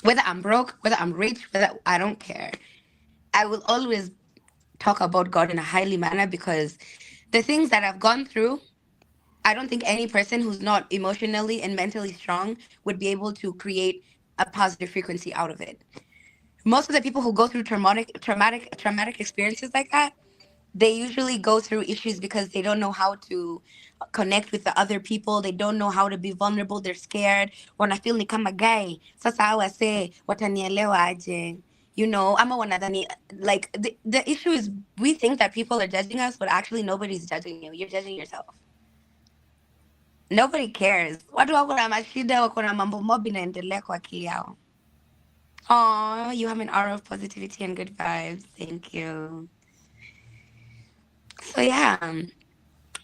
Whether I'm broke, whether I'm rich, whether I don't care. I will always talk about God in a highly manner because the things that I've gone through, I don't think any person who's not emotionally and mentally strong would be able to create a positive frequency out of it. Most of the people who go through traumatic experiences like that, they usually go through issues because they don't know how to connect with the other people. They don't know how to be vulnerable. They're scared. Wanafeel ni kama guy. Sasa hawa say watanielewa aje. You know, ama wanadhani like the issue is we think that people are judging us, but actually nobody's judging you. You're judging yourself. Nobody cares. Watu wako na mashida, wako na mambo mob inaendelea kwa akili yao. Oh, you have an aura of positivity and good vibes. Thank you. So yeah.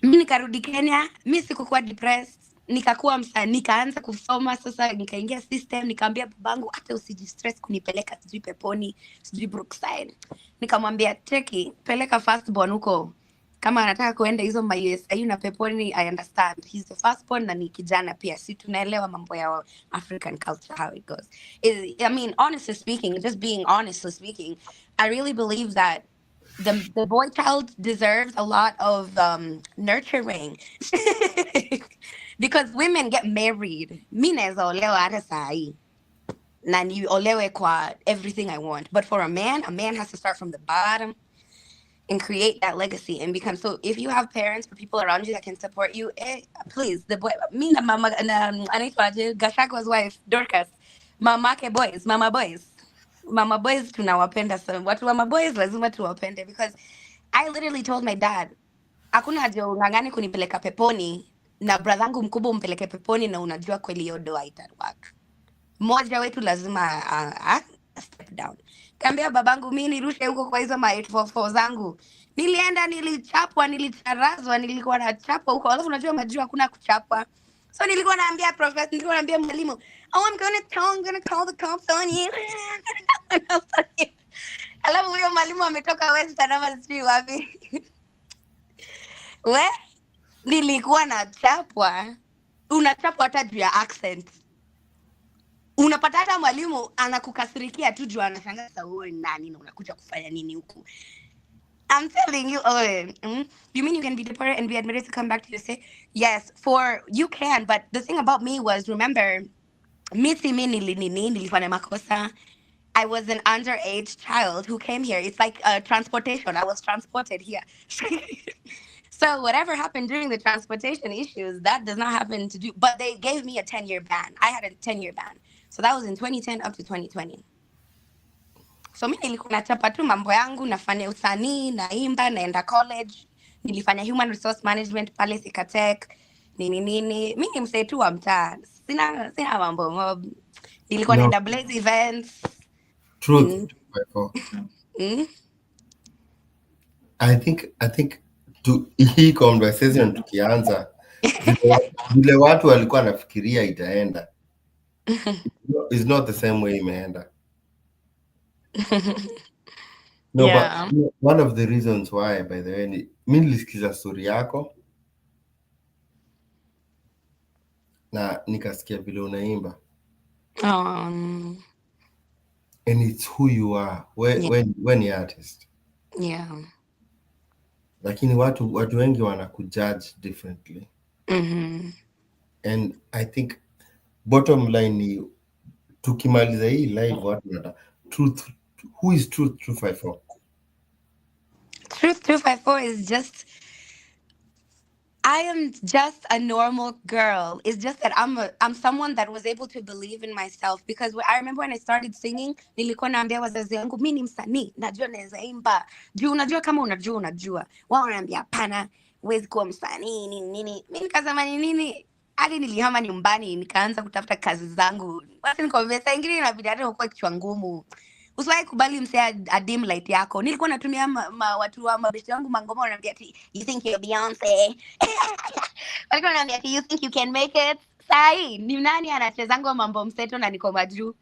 Mi nikarudi Kenya, mi sikukuwa depressed, nikakuwa nikaanza kusoma sasa, nikaingia system, nikaambia babangu hata usijistress kunipeleka sijui peponi, sijui Brookside. Nikamwambia cheki, peleka firstborn huko. Kama anataka kuenda hizo ma USIU na peponi, I understand. He's the firstborn na ni kijana pia. Si tunaelewa mambo ya African culture, how it goes. I mean, honestly speaking, just being honestly speaking, I really believe that the boy child deserves a lot of nurturing because women get married. Mi naweza olewa hata sahi na niolewe kwa everything I want, but for a man has to start from the bottom and create that legacy and become. So if you have parents or people around you that can support you, please, the boy, me na mama na anaitwaje Gashagwa's wife Dorcas, mamake boys, mama boys tunawapenda sana. Watu wa maboys lazima tuwapende because I literally told my dad, hakuna haja ung'ang'ani kunipeleka peponi na bradhangu mkubwa umpeleke peponi na unajua kweli hiyo doa haitawork. Mmoja wetu lazima step down. Kaambia babangu mi nirushe huko kwa hizo ma 844 zangu. Nilienda, nilichapwa, nilicharazwa, nilikuwa nachapwa huko. Alafu unajua majua hakuna kuchapwa. So nilikuwa naambia professor, nilikuwa naambia mwalimu, "Oh, I'm gonna call the cops on you." Alafu huyo mwalimu ametoka Western ama sijui wapi. We, nilikuwa nachapwa. Unachapwa hata juu ya accent. Unapata hata mwalimu anakukasirikia tu juu anashangaa sasa wewe ni nani na unakuja kufanya nini huku. I'm telling you, you mean you can be deported and be admitted to come back to the state? Yes, for you can, but the thing about me was, remember, nilifanya makosa. I was an underage child who came here. It's like transportation. I was transported here. So whatever happened during the transportation issues, that does not happen to do. But they gave me a 10-year ban. I had a 10-year ban. So that was in 2010 up to 2020. So mi nilikuwa nachapa tu mambo yangu, nafanya usanii, naimba, naenda college. Nilifanya human resource management pale Sikatech. Nini. Mi ni msee tu wa mtaa. Sina mambo mob. Nilikuwa No, naenda Blaze events. truth. Mm. Mm. I think hii conversation tukianza vile watu walikuwa nafikiria itaenda is not the same way imeenda. No, Yeah. but one of the reasons why, by the way, mi nilisikiza story yako na nikasikia vile unaimba Um, and it's who you are yeah. when you artist, Yeah. lakini watu wengi wanakujudge differently. Mm-hmm. And I think bottom line ni tukimaliza hii live watu nata truth, who is Truth 254? Truth 254 is just, I am just a normal girl. It's just that I'm someone that was able to believe in myself because I remember when I started singing, nilikuwa naambia wazazi wangu mimi ni msanii, najua naweza imba. Juu unajua kama unajua. Wao wananiambia hapana, huwezi kuwa msanii nini. Mimi nikasema ni nini? hadi nilihama nyumbani nikaanza kutafuta kazi zangu. Basi nikwambia saa ingine inabidi hata ukuwe kichwa ngumu. Usiwahi kubali msee adim light yako. Nilikuwa natumia watu wa mabeshte wangu mangoma wananiambia ati you think you're Beyonce. Walikuwa wananiambia ati you think you can make it. Sai, ni nani anachezanga mambo mseto na niko majuu?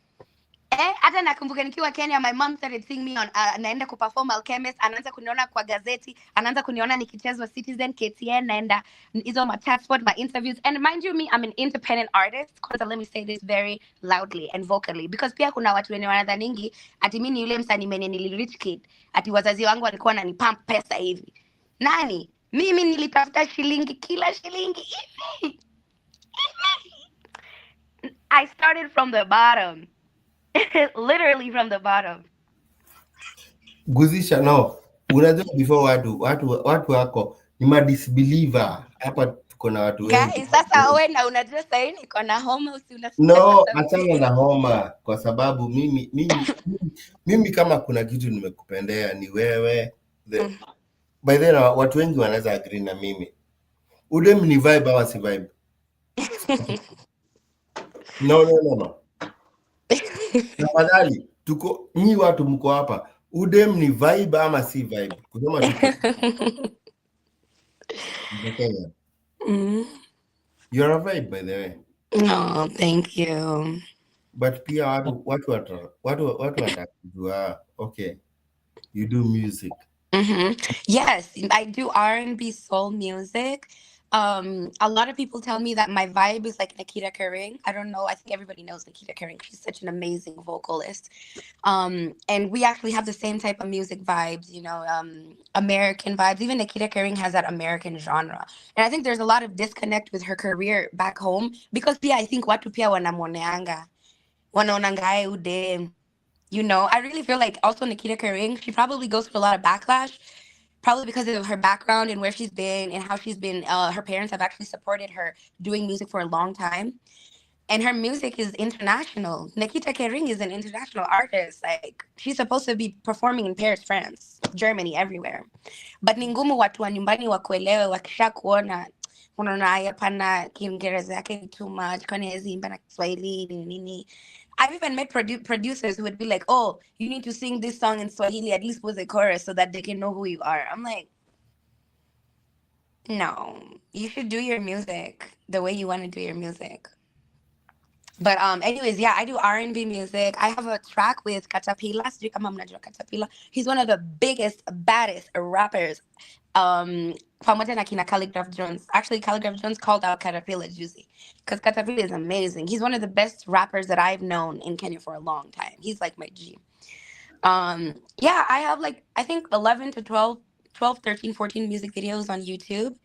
Hata nakumbuka nikiwa Kenya, my mom started seeing me on naenda kuperform Alchemist, anaanza kuniona kwa gazeti, anaanza kuniona nikichezwa Citizen, KTN, naenda hizo ma chatspot, my interviews. And mind you, me, I'm an independent artist. Kwanza, let me say this very loudly and vocally, because pia kuna watu wenye wanadhaningi ati mimi ni yule msanii mwenye nili rich kid, ati wazazi wangu walikuwa wananipump pesa hivi. Nani? Mimi nilitafuta shilingi, kila shilingi hivi. I started from the bottom. Literally from the bottom. Guzisha no. Unajua before watu wako ni ma disbeliever. Hapa tuko na watu wengi. Guys, sasa wewe na unajua sasa hivi niko na homa unasikia. No, achana na homa kwa sababu mimi kama kuna kitu nimekupendea ni wewe. By the way, watu wengi wanaweza agree na mimi. Udem ni vibe au si vibe? No. Tafadhali, tuko nyi watu mko hapa. Udem ni vibe ama si vibe? Kusema tu. You're a vibe, by the way. No, thank you. But pia watu watakujua. Okay, you do music. Yes, I do R&B soul music. A lot of people tell me that my vibe is like Nikita Kering. I don't know. I think everybody knows Nikita Kering. She's such an amazing vocalist. And we actually have the same type of music vibes, you know, American vibes. Even Nikita Kering has that American genre. And I think there's a lot of disconnect with her career back home because pia I think watu pia wanamoneanga. Wanaonanga ude. You know, I really feel like also Nikita Kering, she probably goes through a lot of backlash. Probably because of her background and where she's been and how she's been. Her parents have actually supported her doing music for a long time. And her music is international. Nikita Kering is an international artist. Like, she's supposed to be performing in Paris, France, Germany, everywhere. But ni ngumu watu wa nyumbani wakuelewe wakisha kuona unaona hapana Kiingereza yake ni too much, kwani hawezi imba na Kiswahili nini. I've even met producers who would be like, oh, you need to sing this song in Swahili, at least with a chorus so that they can know who you are. I'm like, no, you should do your music the way you want to do your music. But anyways, yeah, I do R&B music. I have a track with Caterpillar. Caterpillar. He's one of the biggest, baddest rappers. Pamoja na kina Calligraph Jones. Actually, Calligraph Jones called out Caterpillar juicy because Caterpillar is amazing. He's one of the best rappers that I've known in Kenya for a long time. He's like my G. Yeah, I have like, I think 11 to 12, 13, 14 music videos on YouTube.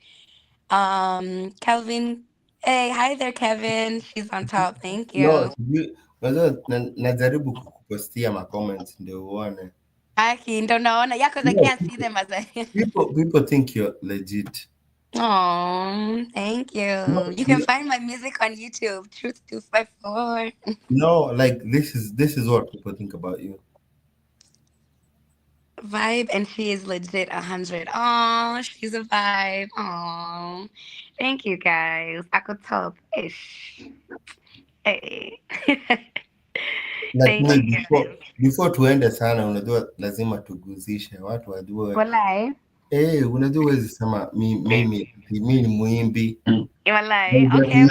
Kelvin, hey, hi there, Kevin. She's on top. Thank you. No, najaribu kupostia ma comments ndio uone. Don't know. Yeah, because I can't see them as a people think you're legit. Oh, thank you. No, you can find my music on YouTube, Truth 254. No, like this is what people think about you. Vibe, and she is legit 100. Oh, she's a vibe. Oh, thank you guys. I could top ish. Hey. Like before tuende sana, unajua lazima tuguzishe watu wajue. Walai. Unajua huwezi sema mimi ni muimbi. Walai. Okay.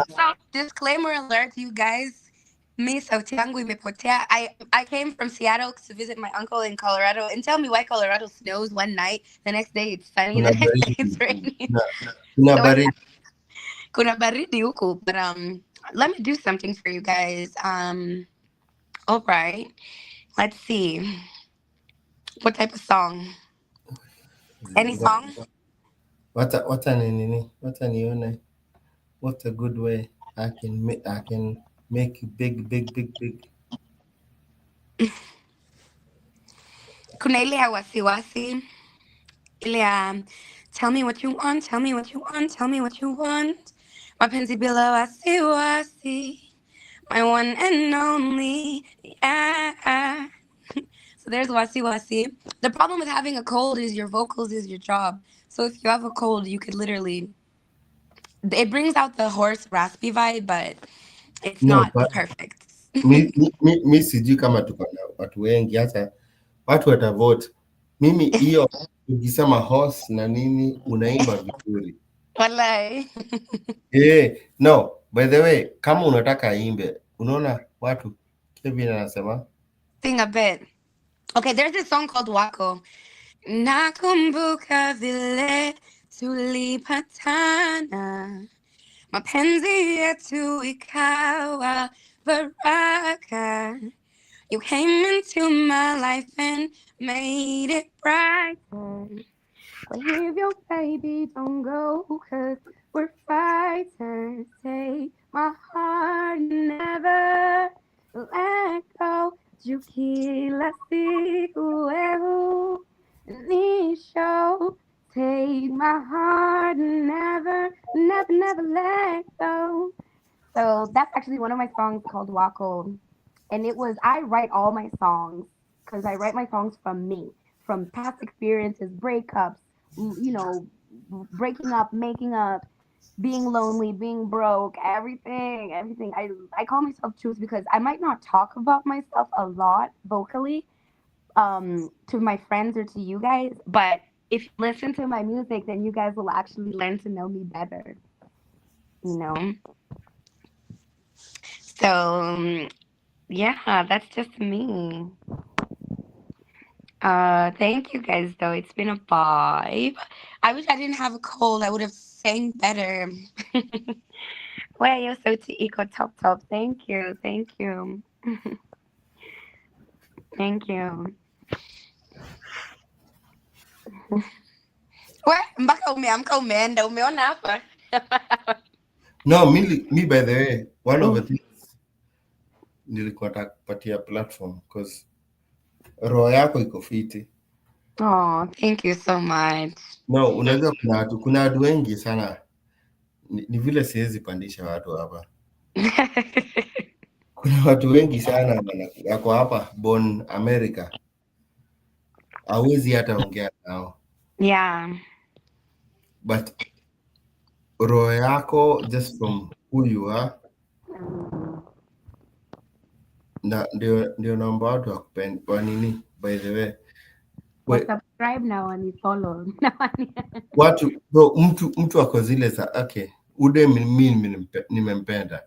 So, disclaimer alert, you guys. Me, sauti yangu imepotea. I came from Seattle to visit my uncle in Colorado, and tell me why Colorado snows one night, the next day it's sunny, the next day it's raining. Kuna baridi huku. But let me do something for you guys. All right. Let's see. What type of song? Any song? What a good way I can make you big. Kuna ile ya wasiwasi. Ile ya tell me what you want. Mapenzi bila wasiwasi. My one and only. Yeah. So there's wasi. The problem with having a cold is your vocals is your job. So if you have a cold, you could literally It brings out the hoarse, raspy vibe, but it's No, not but perfect. mi sijui kama tuko na watu wengi hata watu watavote. Mimi hiyo ukisema horse na nini unaimba vizuri. Walai. No, by the way, kama unataka aimbe, unaona watu Kevin anasema Sing a bit. Okay, there's this song called Wako. Nakumbuka vile tulipatana, mapenzi yetu ikawa baraka. You came into my life and made it brighter. But leave your baby, don't go, cause we're fighters. Take my heart, never let go. You kila siku ehu nisho. Take my heart, never, never, never let go. So that's actually one of my songs called Wako. And I write all my songs because I write my songs from me, from past experiences, breakups, you know, breaking up, making up, being lonely, being broke, everything, everything. I call myself Truth because I might not talk about myself a lot vocally to my friends or to you guys, but if you listen to my music, then you guys will actually learn to know me better, you know? So, yeah, that's just me. Thank you guys though. It's been a vibe. I wish I didn't have a cold. I would have sang better. Well, you're so to eco top top. Thank you. Thank you. Thank you. We mpaka umeamka umeenda umeona hapa. no, me by the way, one of the things nilikuwa nataka kupatia platform because roho yako iko fiti. Oh, thank you so much. No, unajua kuna watu wengi sana ni vile siwezi pandisha watu hapa. Kuna watu wengi sana wako hapa born America, hawezi hata ongea nao, Yeah. but roho yako just from who you are, na ndio naomba watu wakupenda. Kwa nini? By the way, Subscribe now and follow. watu mtu ako zile za okay, ude mimi nimempenda.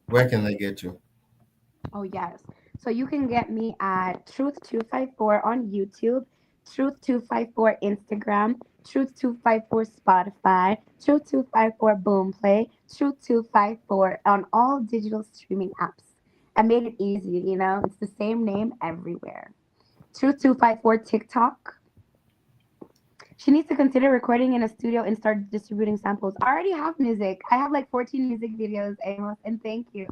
Where can I get you? Oh, yes. So you can get me at Truth254 on YouTube, Truth254 Instagram, Truth254 Spotify, Truth254 Boomplay, Truth254 on all digital streaming apps. I made it easy, you know, it's the same name everywhere. Truth254 TikTok. She needs to consider recording in a studio and start distributing samples. I already have music. I have like 14 music videos, Amos, and thank you.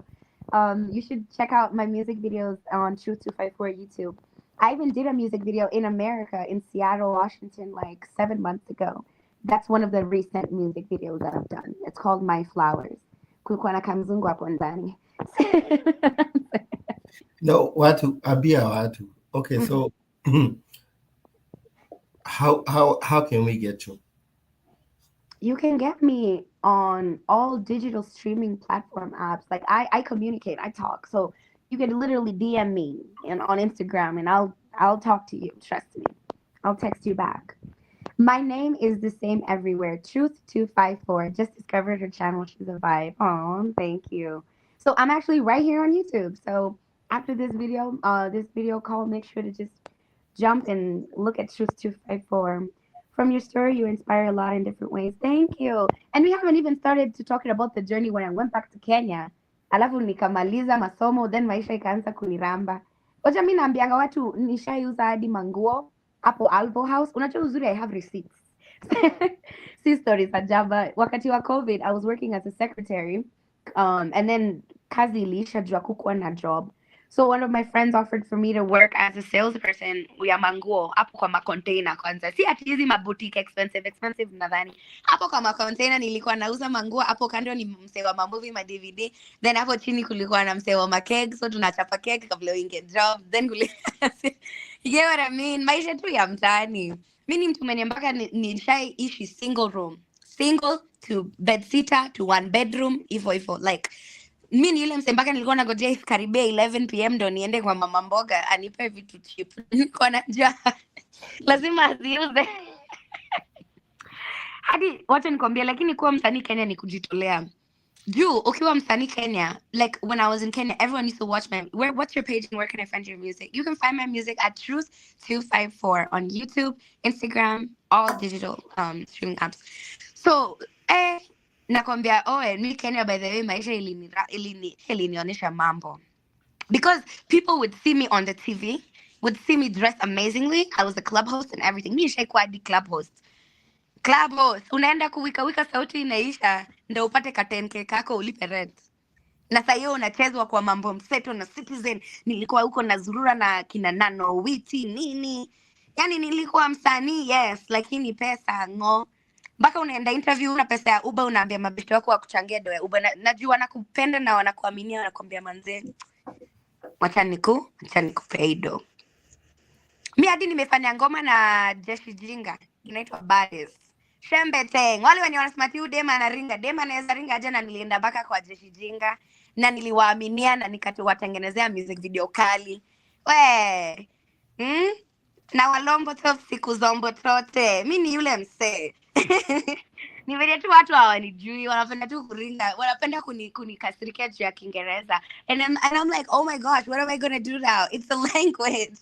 You should check out my music videos on Truth254 YouTube. I even did a music video in America, in Seattle, Washington, like 7 months ago. That's one of the recent music videos that I've done. It's called My Flowers. Kulikuwa na kamzungu hapo ndani. No, watu abia watu. Okay, so how can we get you? You can get me on all digital streaming platform apps. Like I communicate, I talk. So you can literally DM me and on Instagram and I'll talk to you. Trust me. I'll text you back. My name is the same everywhere. Truth254. Just discovered her channel. She's a vibe. Oh, thank you. So I'm actually right here on YouTube. So after this video call, make sure to just jump and look at Truth254. From your story, you inspire a lot in different ways. Thank you. And we haven't even started to talking about the journey when I went back to Kenya. Alafu nikamaliza masomo, then maisha ikaanza kuniramba. Wacha mimi naambianga watu nishaiuza hadi manguo hapo Alvo House. Unajua uzuri, I have receipts. See stories za Java. Wakati wa COVID, I was working as a secretary. And then kazi iliisha juu hakukuwa na job. So one of my friends offered for me to work as a salesperson ya manguo hapo kwa macontainer kwanza. Si ati hizi maboutique expensive nadhani. Hapo kwa macontainer nilikuwa nauza manguo, hapo kando ni msee wa mamovie ma DVD. Then hapo chini kulikuwa na msee wa makeg, so tunachapa keg kabla uingie job. Then you get what I mean? Maisha tu ya mtaani. Mimi ni mtu mwenye mpaka nishaiishi single room. single to bedsitter to 1 bedroom hivyo like mi ni yule mse mpaka nilikuwa nagojea ikaribia 11 pm ndo niende kwa mama mboga anipe vitu cheap. Niko na njaa. Lazima aziuze. Hadi wacha nikwambia, lakini kuwa msanii Kenya ni kujitolea. Juu ukiwa msanii Kenya, like when I was in Kenya, everyone used to watch what's your page and where can I find your music? You can find my music at Truth 254 on YouTube, Instagram, all digital streaming apps. So nakwambia mi Kenya, by the way, maisha ilinionyesha mambo. Because people would see me on the TV, would see me dressed amazingly. I was a club host and everything. Mi nishaikuwa hadi club host. Club host, unaenda kuwika sauti inaisha ndio upate ka 10K kako ulipe rent. Na sasa hiyo unachezwa kwa mambo mseto na Citizen. Nilikuwa huko nazurura na kina Nano Witi nini. Yaani nilikuwa msanii, yes, lakini pesa ngo. Mpaka unaenda interview una pesa ya Uber, unaambia mabeshte wako wakuchangia do ya Uber. Najua wanakupenda na wanakuaminia, wanakuambia manze, acha nikupee do. Mimi hadi nimefanya ngoma na Jeshi Jinga inaitwa Baddest. Shembe teng. Wale wenye wanasema ati dema anaringa, dema anaweza ringa aje, na nilienda mpaka kwa Jeshi Jinga na niliwaaminia na nikatuwatengenezea music video kali. We. Na walombo top siku zombo tote. Mimi ni yule msee. Ni vile tu watu hawanijui, wanapenda tu kuringa, wanapenda kunikasirikia juu ya Kiingereza. And I'm like, oh my gosh, what am I going to do now? It's a language.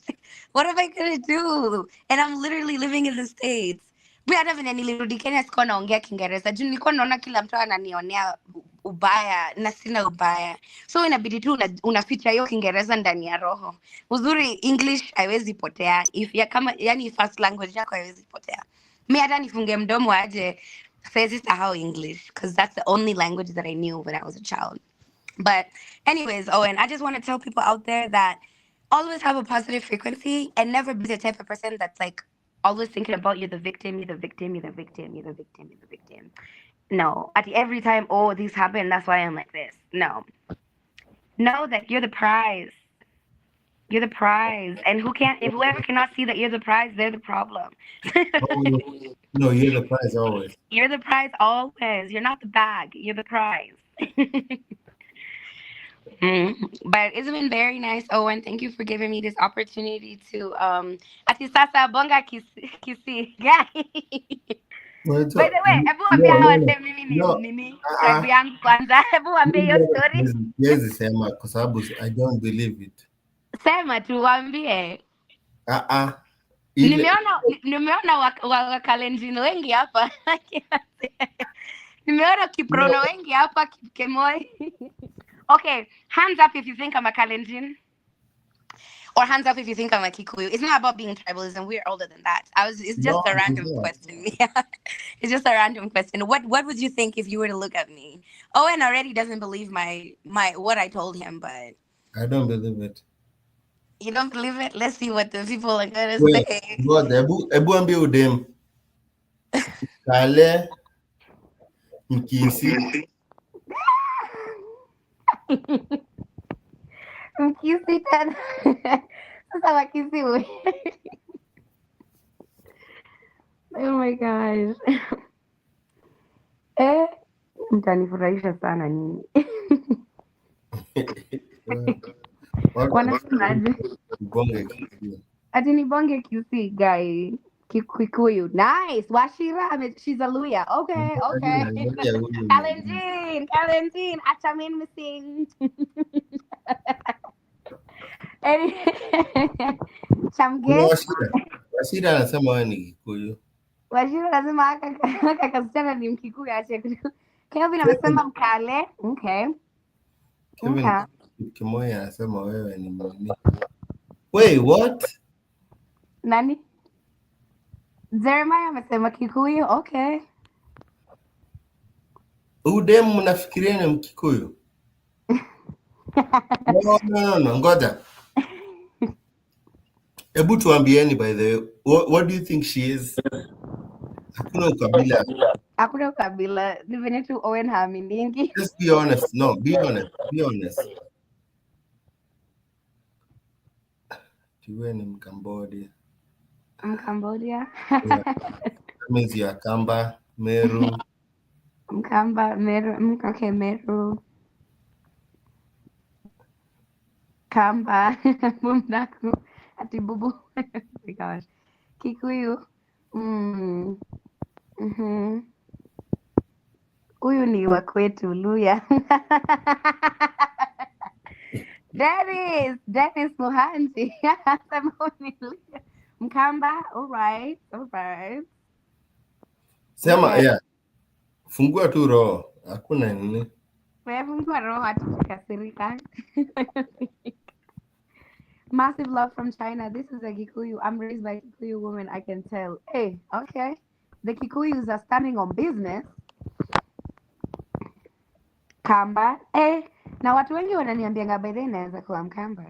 What am I going to do? And I'm literally living in the States. Mimi hata vile nilirudi Kenya sikuwa naongea Kiingereza. Juu nilikuwa naona kila mtu ananionea ubaya na sina ubaya. So inabidi tu unaficha hiyo Kiingereza ndani ya roho. Uzuri English haiwezi potea. Yani first language yako haiwezi potea. Mimi hata nifunge mdomo aje siwezi sahau English, because that's the only language that I knew when I was a child. But anyways, Owen, I just want to tell people out there that always have a positive frequency and never be the type of person that's like always thinking about you're the victim, you're the victim, you're the victim, you're the victim, you're the victim. No, at every time, this happened, that's why I'm like this. No. Know that you're the prize. You're the prize. And whoever cannot see that you're the prize, they're the problem. No, you're the prize always. You're the prize always. You're not the bag. You're the prize. But it's been very nice, Owen. Thank you for giving me this opportunity to ati sasa bonga kisi guy. By the way, hebu ambia wase mimi ni nini? Tribe yangu kwanza. Hebu ambia hiyo story. Yes, sema kwa sababu I don't believe it. Sema tu waambie. Nimeona Wakalenjin wengi hapa. Nimeona Kiprono wengi hapa, Kemoi. Okay, hands up if you think I'm a Kalenjin. Or hands up if you think I'm a Kikuyu. It's not about being tribalism. We're older than that. It's just a random question. It's just a random question. What would you think if you were to look at me? Owen already doesn't believe my what I told him, but I don't believe it. You don't believe it? Let's see what the people are gonna say. God, ebu ambie udem. Kale mkisi. Mkisi tena. Sasa wakisi wewe. Oh my gosh. Mtanifurahisha sana nyinyi. Wanasemaje? Ati ni bonge QC guy. Kikuyu. Nice. Washira, she's a Luya. Okay. Kalenjin. Acha mimi missing. Chamge. Washira anasema wewe ni Kikuyu. Washira lazima aka kasichana ni Mkikuyu ache. Kelvin amesema Mkale. Okay. Kimoya anasema wewe ni nini? Wait, what? Nani? Jeremiah amesema Kikuyu. Okay. Udem mnafikiria ni Mkikuyu? No, ngoja. Ebu tuambieni, by the way, what do you think she is? Hakuna ukabila. Ni venye tu Owen haamingi. Just be honest. No, be honest. Tiwe ni Mcambodia. Mcambodia? Yeah. That means you are Kamba, Meru. Mkamba, Meru, okay, Meru, Kamba, Mumdaku, Atibubu. Oh my gosh. Kikuyu. Mm. Mhm. Huyu ni wa kwetu Luya. Dennis Muhanji. Sema huyu ni Luya. Mkamba, all right. Sema Okay. yeah. Fungua tu roho. Hakuna nini. Umefungua roho atukasirika. Massive love from China. This is a Kikuyu. I'm raised by a Kikuyu woman. I can tell. Hey, okay. The Kikuyus are standing on business. Kamba. Na watu wengi wananiambianga by then naweza kuwa Mkamba.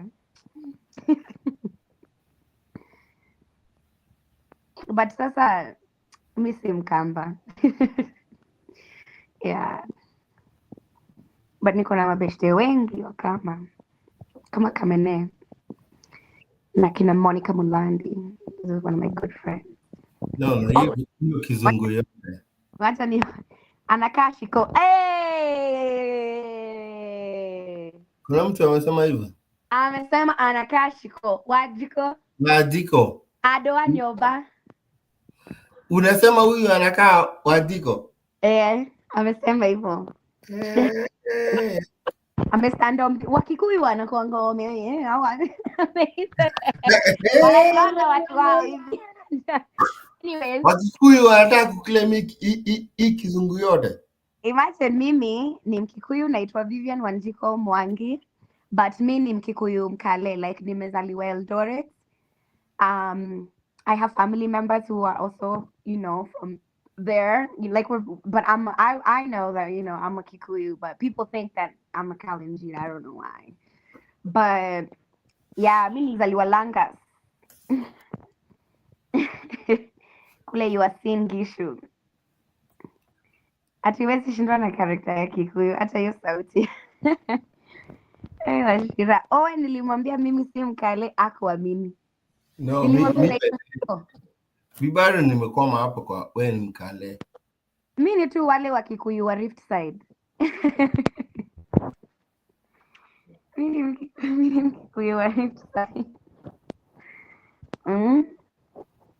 But sasa mi si Mkamba. Yeah. But niko na mabeshte wengi wa kama Kamene na kina Monica Mulandi. This is one of my good friends. No, hiyo kizungu yote. Wacha ni anakaa shiko. Kuna mtu amesema hivyo? Amesema anakaa shiko. Wajiko. Wajiko. Adoa nyoba. Unasema huyu anakaa Wajiko? Amesema hivyo. Amestanda Wakikuyu wanakuanga wanaitanga watu wao hivi. Anyways, Wakikuyu wanataka kuclaim hii kizungu yote. Imagine mimi ni Mkikuyu naitwa Vivian Wanjiko Mwangi, but mi ni Mkikuyu Mkale, like nimezaliwa Eldoret. I have family members who are also, from there. But I know that, I'm a Kikuyu, but people think that I'm a Kalenjin. I don't know why. But yeah, mi nilizaliwa Langas. Kule Uasin Gishu. Hatuwezi shindwa na karakta ya Kikuyu, hata hiyo sauti. Washira. Nilimwambia mimi si Mkale, akuamini. No, mi bado nimekoma hapo kwa wewe ni Mkale. Mi ni tu wale wa Kikuyu wa Rift Side. Mimi ni Mkikuyu wa Rift Side.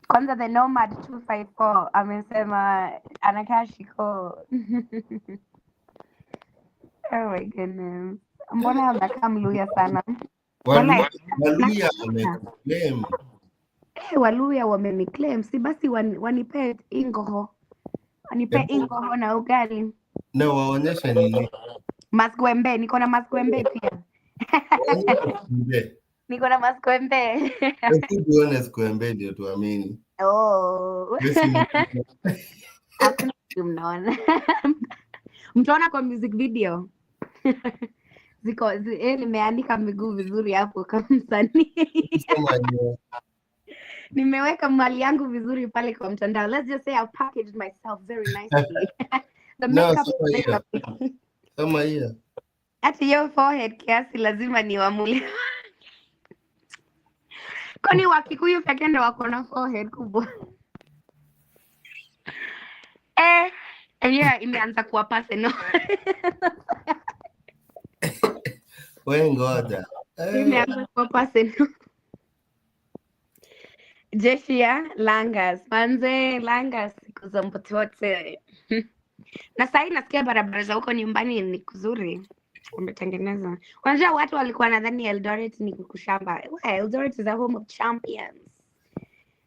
Kwanza the Nomad 254 amesema anakaa shiko. Oh my goodness. Mbona anakaa Mluya sana? Waluya wameclaim. Waluya wamemiclaim. Si basi wanipe ingoho. Wanipe ingoho na ugali. Na waonyesha nini? Maskwembe, niko na maskwembe pia. Niko na maskwembe. Tuone skwembe ndio tuamini. Hakuna kitu mnaona. Mtaona kwa music video. Nimeandika miguu vizuri hapo kama msanii. Nimeweka mali yangu vizuri pale kwa mtandao. Let's just say I've packaged myself very nicely. The makeup kama hiyo. Hata hiyo forehead kiasi lazima niwamule. Kwani Wakikuyu pekee ndio wako na forehead kubwa? Yeah, imeanza kuwa personal. Wewe ngoja. Imeanza kuwa personal. Jeshia Langas, manze Langas siku za mpotote. Na sasa nasikia barabara za huko nyumbani ni kuzuri. Wametengeneza. Unajua watu walikuwa nadhani Eldoret ni kukushamba. Eldoret is a home of champions.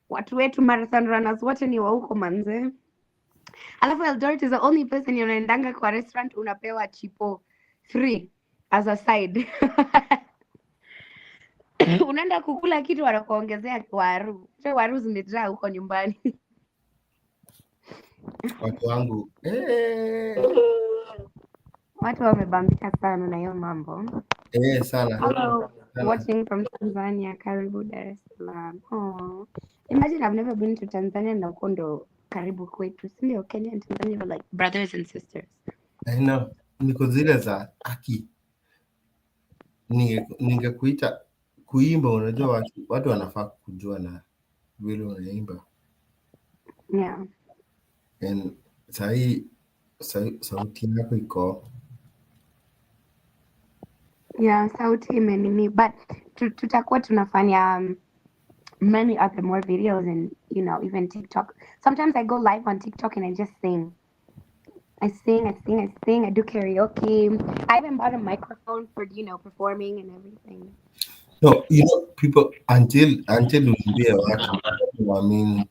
Watu wetu marathon runners wote ni wa huko manze. Alafu Eldoret is the only place ni unaendanga kwa restaurant unapewa chipo free as a side. Unaenda kukula kitu wanakuongezea waru. Waru zimejaa huko nyumbani. Watu wangu. Watu wamebambika sana na hiyo mambo. Sana. Hello, watching from Tanzania, karibu Dar es Salaam. Oh, imagine I've never been to Tanzania na uko ndo karibu kwetu. Sindio, Kenya and Tanzania are like brothers and sisters. I know. Niko zile za aki. Ningekuita kuimba, unajua watu wanafaa kujua na vile unaimba. Yeah. And sahi sauti yako iko. Yeah, sauti imenini, but tutakuwa tunafanya many other more videos and even TikTok. Sometimes I go live on TikTok and I just sing. I sing, I sing, I sing. I do karaoke. I even bought a microphone for performing and everything. No, people until uimbie watu waamini.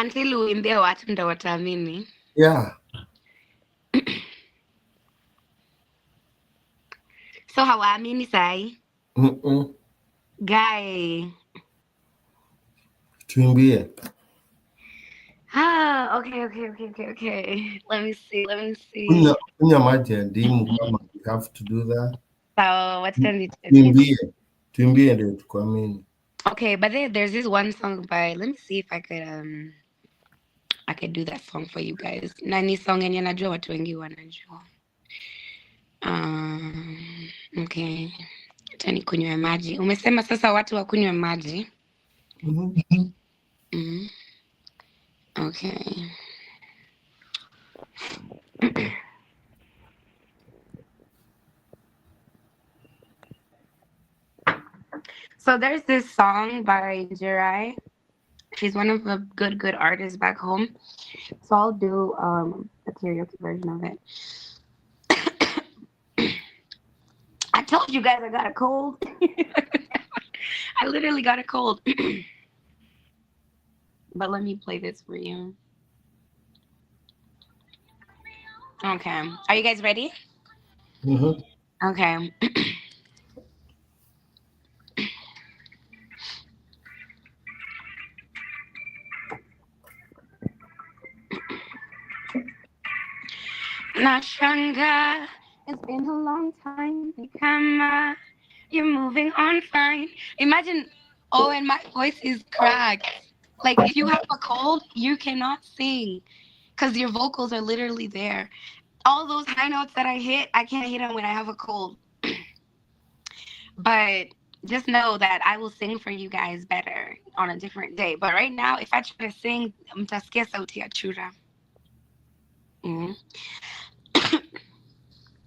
Until uimbie watu ndo wataamini. Yeah. So hawaamini sai? Guy. Tuimbie. Okay. Let me see. Kunywa maji ya ndimu kama you have to do that. So what's gonna be Tuimbie ndio tukuamini. Okay, but there's this one song by. Let me see if I could do that song for you guys. Nani song yenye najua watu wengi wanajua. Okay. Acha nikunywe maji. Umesema sasa watu wakunywe maji. Okay. So there's this song by Jirai. She's one of the good artists back home. So I'll do a karaoke version of it. I told you guys I got a cold. I literally got a cold. But let me play this for you. Okay. Are you guys ready? Okay. Nashanga, it's been a long time. Nikama, you're moving on fine. Imagine, and my voice is cracked. Like, if you have a cold, you cannot sing because your vocals are literally there. All those high notes that I hit, I can't hit them when I have a cold. But just know that I will sing for you guys better on a different day. But right now, if I try to sing, mtasikia sauti ya chura.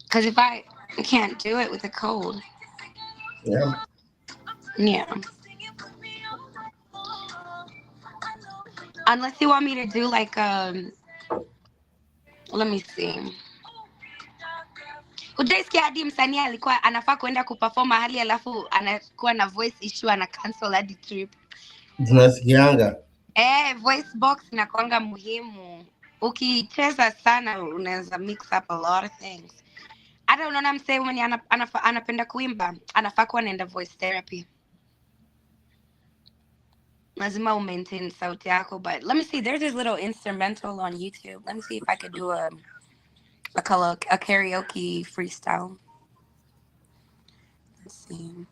Because if I can't do it with a cold. Yeah. Unless you want me to do like let me see. Ujaisikia hadi msanii alikuwa anafaa kuenda kuperform mahali alafu anakuwa na voice issue ana cancel hadi trip. Tunasikianga. Voice box inakuanga muhimu. Ukicheza sana unaweza mix up a lot of things. Hata unaona msee mwenye anapenda kuimba anafaa kuwa anaenda voice therapy. Lazima maintain sauti yako, but let me see. There's this little instrumental on YouTube. Let me see if I could do a karaoke freestyle. Let's see.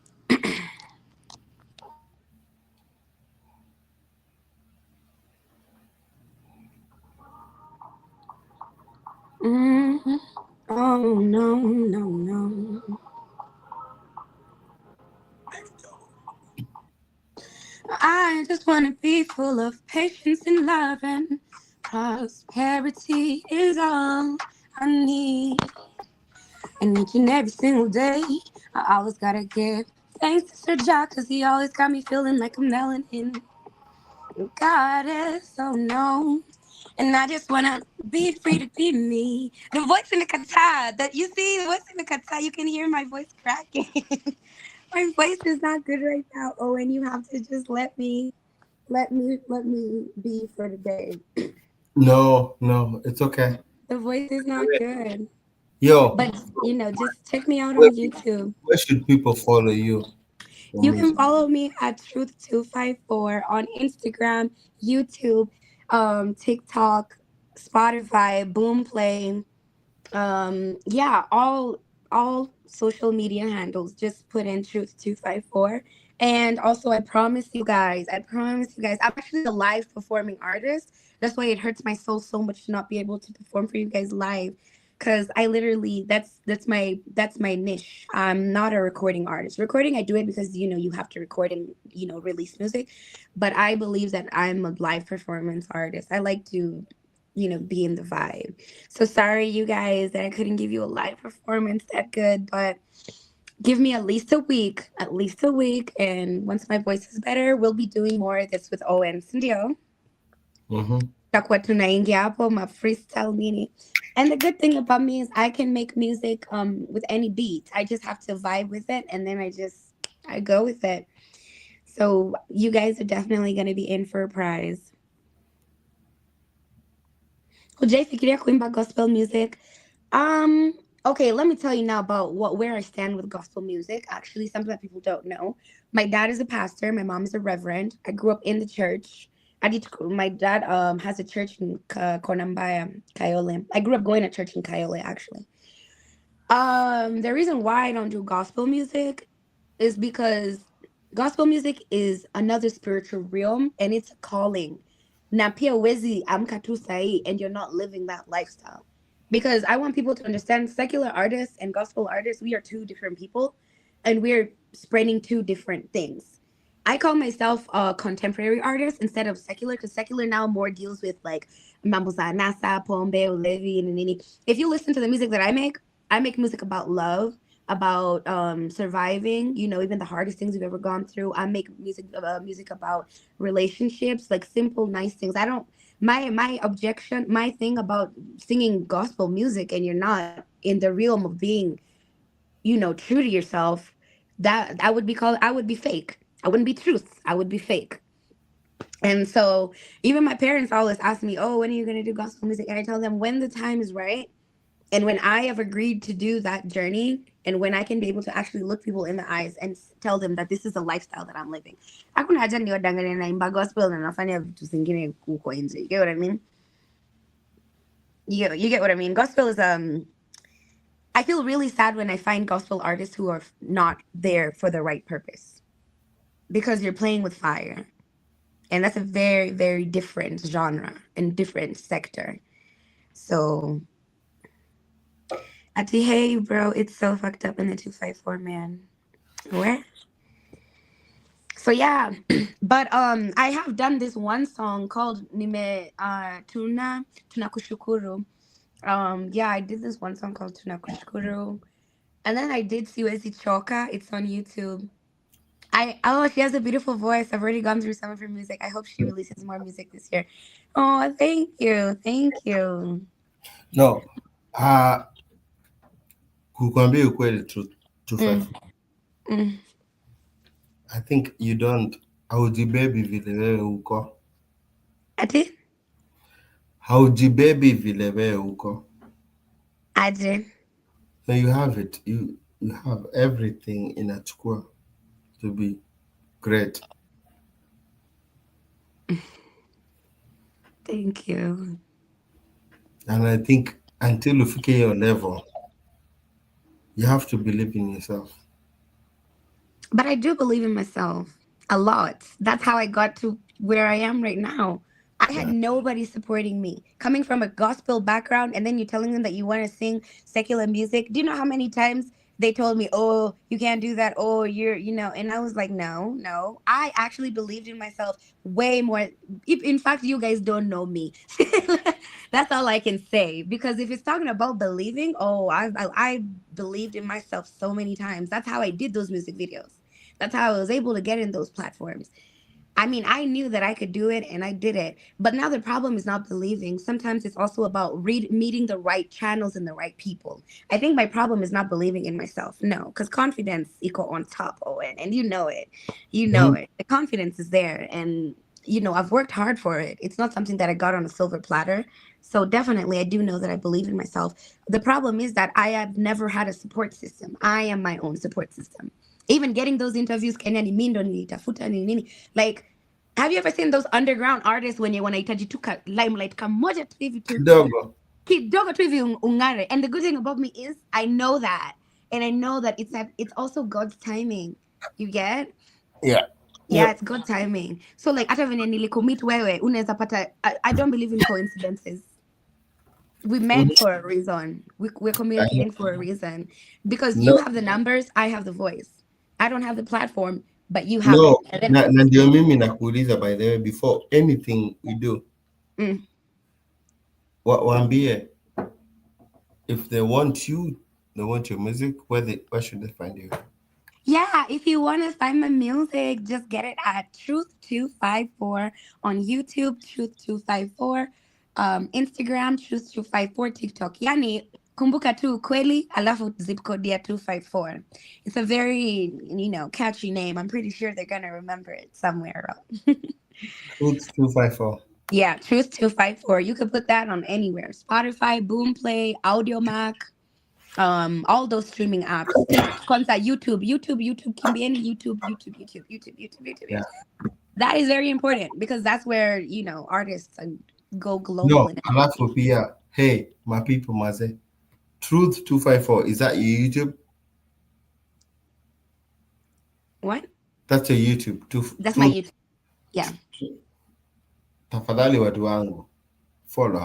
Oh no. I just want to be full of patience and love, and prosperity is all I need. And each and every single day, I always gotta give thanks to Sir Jack, cause he always got me feeling like a melanin. Goddess, oh no. And I just wanna be free to be me. The voice in the kata, you see the voice in the kata, you can hear my voice cracking. My voice is not good right now. Oh, and you have to just let me be for the day. No, it's okay. The voice is not good. Yo. But just check me out on YouTube. Where should people follow you? You can follow me at Truith254 on Instagram, YouTube, TikTok, Spotify, Boomplay. Yeah, all social media handles. Just put in Truith254. And also, I promise you guys, I'm actually a live performing artist. That's why it hurts my soul so much to not be able to perform for you guys live. because I literally that's my niche. I'm not a recording artist. Recording, I do it because you have to record and release music, but I believe that I'm a live performance artist. I like to be in the vibe. So sorry, you guys, that I couldn't give you a live performance that good, but give me at least a week, and once my voice is better, we'll be doing more of this with Owen. Sindio, Mm-hmm. tutakuwa tunaingia hapo ma freestyle nini. And the good thing about me is I can make music with any beat. I just have to vibe with it, and then I go with it. So you guys are definitely going to be in for a prize. Hujaifikiria kuimba gospel music? Um, okay, let me tell you now about where I stand with gospel music. Actually, something that people don't know. My dad is a pastor, my mom is a reverend. I grew up in the church. My dad has a church in Konambaya, Kayole. I grew up going to church in Kayole actually. The reason why I don't do gospel music is because gospel music is another spiritual realm and it's a calling. Na pia wezi amka tu sahi and you're not living that lifestyle. Because I want people to understand secular artists and gospel artists, we are two different people and we're spreading two different things. I call myself a contemporary artist instead of secular because secular now more deals with like mambo za nasa, pombe, ulevi, and nini. If you listen to the music that I make music about love, about surviving, even the hardest things we've ever gone through. I make music about relationships, like simple, nice things. I don't my thing about singing gospel music and you're not in the realm of being, true to yourself, I would be fake. I wouldn't be truth. I would be fake. And so even my parents always ask me, "Oh, when are you going to do gospel music?" And I tell them when the time is right and when I have agreed to do that journey, and when I can be able to actually look people in the eyes and tell them that this is a lifestyle that I'm living. Hakuna haja niwadanganye naimba gospel na nafanya vitu zingine huko nje. You get what I mean? You get what I mean? Gospel is I feel really sad when I find gospel artists who are not there for the right purpose because you're playing with fire. And that's a very, very different genre and different sector. So Ati, hey, bro, it's so fucked up in the 254, man. Where? So yeah, but I have done this one song called Nime Tuna Kushukuru. Yeah, I did this one song called Tuna Kushukuru. And then I did Siwezi Choka. It's on YouTube. She has a beautiful voice. I've already gone through some of her music. I hope she releases more music this year. Oh, thank you. Thank you. No, uh, kukwambia ukweli, Mm, 254. mm. I think you don't haujibebi vile wewe uko. Ati? Haujibebi vile wewe uko. Aje. So you have it. You have everything inachukua to be great. Thank you. And I think until you fike your level, you have to believe in yourself. But I do believe in myself a lot. That's how I got to where I am right now. I had Yeah. nobody supporting me. Coming from a gospel background and then you're telling them that you want to sing secular music. Do you know how many times they told me, "Oh, you can't do that. Oh, and I was like, "No, no." I actually believed in myself way more. If, in fact, you guys don't know me. That's all I can say because if it's talking about believing, oh, I believed in myself so many times. That's how I did those music videos. That's how I was able to get in those platforms. I mean, I knew that I could do it and I did it. But now the problem is not believing. Sometimes it's also about meeting the right channels and the right people. I think my problem is not believing in myself. No, because confidence equal on top, Owen. And you know it. You know Mhm. it. The confidence is there. And, I've worked hard for it. It's not something that I got on a silver platter. So definitely, I do know that I believe in myself. The problem is that I have never had a support system. I am my own support system. Even getting those interviews, Kenya ni mindo nilitafuta ni nini. Like, have you ever seen those underground artists when you wanahitaji tu limelight kamoja tu hivi tu Kidogo. kidogo tu hivi ungare? And the good thing about me is I know that, and I know that it's also God's timing. You get? Yeah. Yeah, Yep. it's God timing. So like hata venye nilikumit wewe unaweza pata. I don't believe in coincidences. We met for a reason. We're communicating for a reason because you No, have the numbers, I have the voice. I don't have the platform, but you have no, it. And then na ndio mimi nakuuliza by the way before anything we do. mm, Waambie if they want you, they want your music, where should they find you? yeah, if you want to find my music, just get it at Truth254 on YouTube, Truth254, Instagram, Truth254, TikTok. Yani, kumbuka tu kweli, alafu zip code ya 254. It's a very, catchy name. I'm pretty sure they're going to remember it somewhere. Truth 254. Yeah, Truth254. You could put that on anywhere. Spotify, Boomplay, Audiomack, all those streaming apps. Kwanza YouTube can be any YouTube. Yeah. That is very important because that's where, artists go global No, and alafu everything. pia, hey, my people maze. Truth 254, is that your YouTube? What? That's your YouTube. That's my Truth, YouTube. Yeah. tafadhali watu wangu. Follow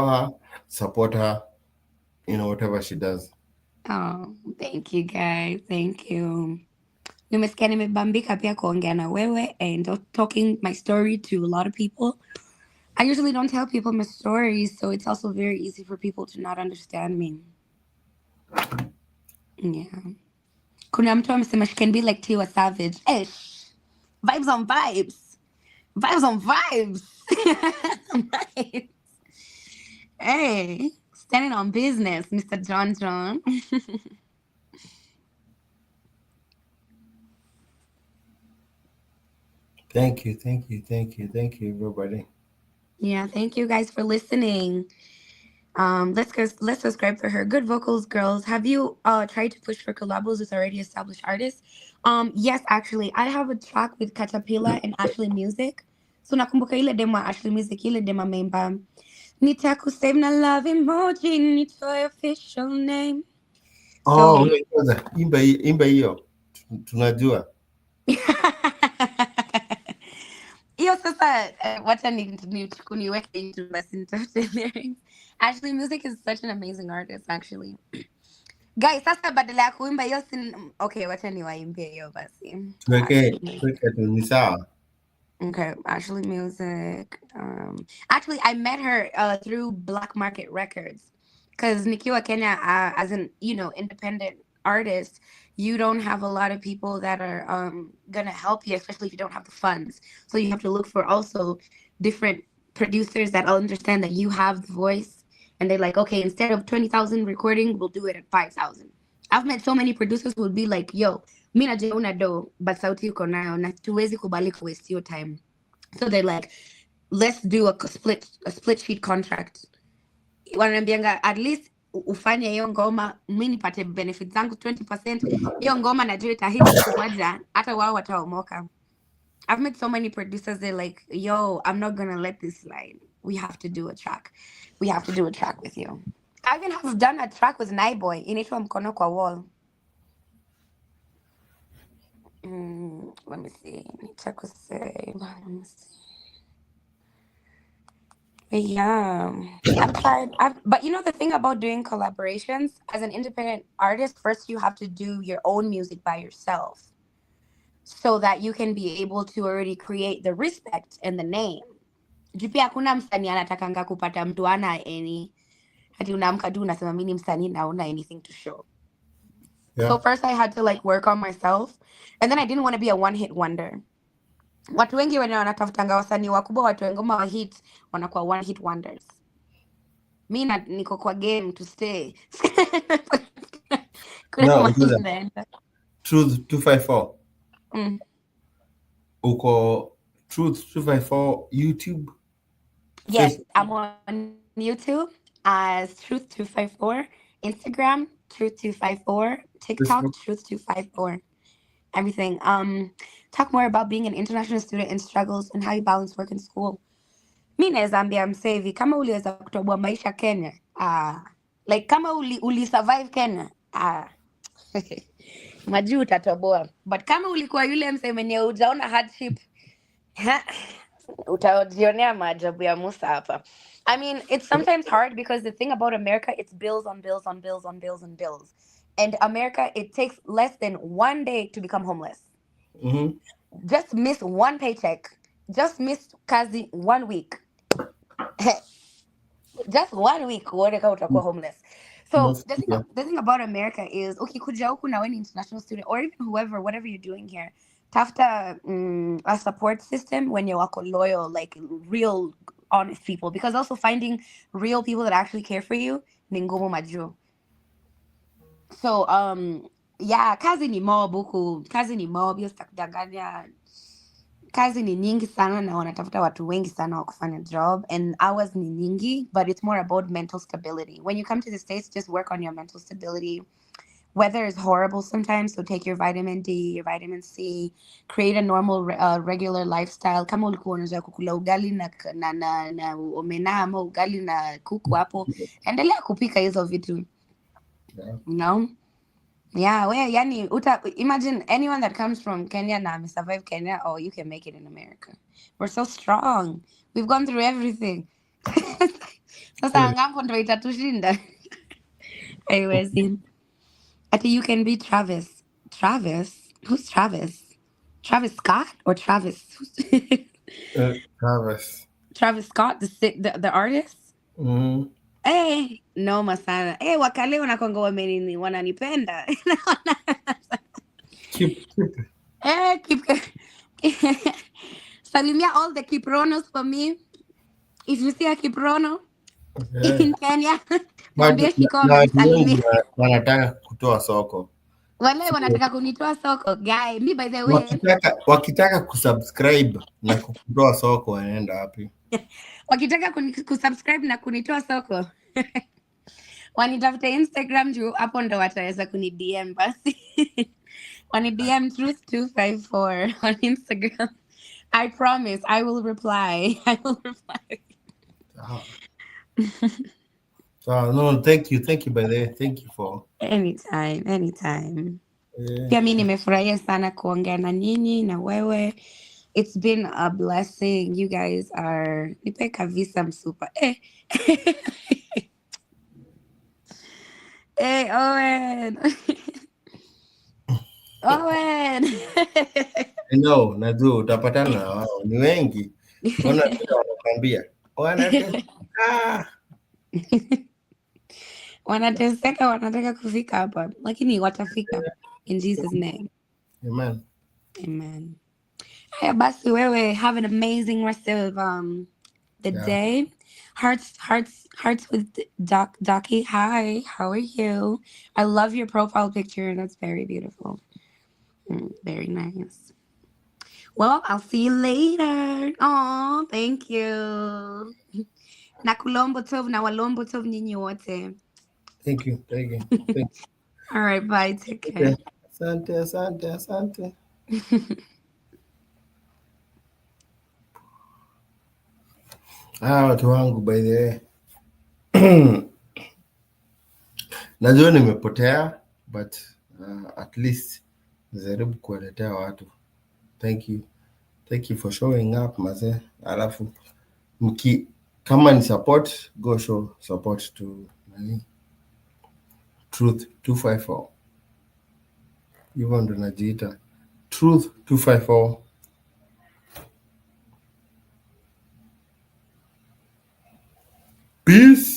her, support her, whatever she does. Oh, thank you guys. Thank you. Nimesikia nimebambika pia kuongea na wewe and talking my story to a lot of people. I usually don't tell people my stories, so it's also very easy for people to not understand me. Yeah. Kuna mtu amesema she can be like Tiwa Savage. Ish. Vibes on vibes. Vibes on vibes. Vibes. Hey, standing on business, Mr. John John. Thank you, everybody. Yeah, thank you guys for listening. Let's subscribe for her. Good vocals, girls. Have you tried to push for collabos with already established artists? Yes, actually, I have a track with Caterpillar and Ashley Music. So nakumbuka ile demo ya Ashley Music, ile demo ameimba nitakusave na love emoji, nitoe official name. Oh, So imba hiyo. Tunajua. hiyo sasa, wacha niweke YouTube basi nitafute lyrics. Ashley Music is such an amazing artist, actually. Guys, sasa badala ya kuimba hiyo okay, wacha niwaimbie hiyo basi. Tuweke tu ni sawa. Okay, Ashley Music. Actually, I met her through Black Market Records, because nikiwa Kenya, as an independent artist, you don't have a lot of people that are gonna help you, especially if you don't have the funds. So you have to look for also different producers that understand that you have the voice, and they're like, okay, instead of 20,000 recording, we'll do it at 5,000. I've met so many producers who would be like, yo, mi najua una do but sauti uko nayo na tuwezi kubali kuwaste your time, so they're like, let's do a split sheet contract. Wananiambianga at least ufanye hiyo ngoma, mi nipate benefit zangu 20%. Hiyo ngoma najua itahit siku moja, hata wao wataomoka. I've met so many producers, they're like, yo, I'm not gonna let this slide, we have to do a track with you. I even have done a track with Naiboy inaitwa mkono kwa wall. Let me see. Check with say. Let me see. Yeah, but the thing about doing collaborations as an independent artist, first you have to do your own music by yourself, so that you can be able to already create the respect and the name. Juu pia hakuna msanii anatakanga kupata mtu ana hati unaamka tu unasema mimi ni msanii na una anything to show. Yeah. So first I had to work on myself, and then I didn't want to be a one-hit wonder. Watu wengi wenye wanatafutanga wasanii wakubwa watu wengoma wa hit wanakuwa one-hit wonders. Mi niko kwa game to stay. No, Truth 254. Uko Truth 254 YouTube? Yes, I'm on YouTube as Truth254, Instagram Truth254, TikTok Truth254, everything. Talk more about being an international student and struggles and how you balance work and school. Mi naweza ambia msevi kama uliweza kutoboa maisha Kenya, kama uli survive Kenya, majuu utatoboa, but kama ulikuwa yule mse mwenye ujaona hardship, Utajionea maajabu ya Musa hapa. I mean, it's sometimes hard because the thing about America, it's bills on bills on bills on bills and bills. And America, it takes less than 1 day to become homeless. Mhm. Just miss one paycheck. Just miss kazi 1 week. Just 1 week uone kama utakuwa homeless. So Nasikia. the thing about America is ukikuja huku na wewe ni international student or even whoever whatever you're doing here, tafuta a support system when you're wako loyal, like real honest people, because also finding real people that actually care for you ni ngumu majuu. So yeah, kazi ni mob huku, kazi ni mob, hiyo sitakudanganya. Kazi ni nyingi sana na wanatafuta watu wengi sana wa kufanya job, and hours ni nyingi, but it's more about mental stability. When you come to the States, just work on your mental stability. Weather is horrible sometimes, so take your vitamin D, your vitamin C, create a normal regular lifestyle. Kama ulikuwa unaweza kukula ugali na omena ama ugali na kuku hapo, endelea kupika hizo vitu. Yeah. You know? Yeah, well, yani, imagine anyone that comes from Kenya na survive Kenya, oh, you can make it in America. We're so strong. We've gone through everything. Sasa ngambo ndo itatushinda. Anyways, ati you can be Travis. Travis? Who's Travis? Travis Scott or Travis? Travis. Travis Scott, the artist? Mhm. Noma sana. Wakale wanakonga wananipenda. Keep. Keep salimia all the Kipronos for me. If you see a Kiprono in Kenya, mwambie Shiko amemsalimia. Wanataka kutoa soko. Wale wanataka kunitoa soko. Guy, me by the way. Wakitaka kusubscribe na kutoa soko wanaenda wapi? Wakitaka kusubscribe na kunitoa soko. Wanitafute Instagram juu hapo ndo wataweza kuni DM basi. Wani DM Truth254 on Instagram. I promise I will reply. I will reply. So no, thank you by the way. Thank you for anytime. Pia mi nimefurahia sana kuongea na nyinyi na wewe. It's been a blessing. You guys are nipe kabisa msupa. Hey, Owen. Owen. No, najua utapatana na wao. Ni wengi. Mbona wanakwambia? Wanateseka. Wanateseka, wanataka kufika hapa. Lakini watafika. In Jesus' name. Amen. Amen. Haya basi wewe, have an amazing rest of the day. Hearts with Ducky. Hi, how are you? I love your profile picture. That's very beautiful. Very nice. Well, I'll see you later. Oh, thank you. Nakulombo tov na walombo tov nyinyi wote. Thank you. All right, bye. Take care. Asante. Watu wangu by the way. Najua nimepotea but at least najaribu kuwaletea watu. Thank you for showing up mazee. Alafu kama ni support, go show support to Truth254. Hivyo ndo najiita Truth254. Peace.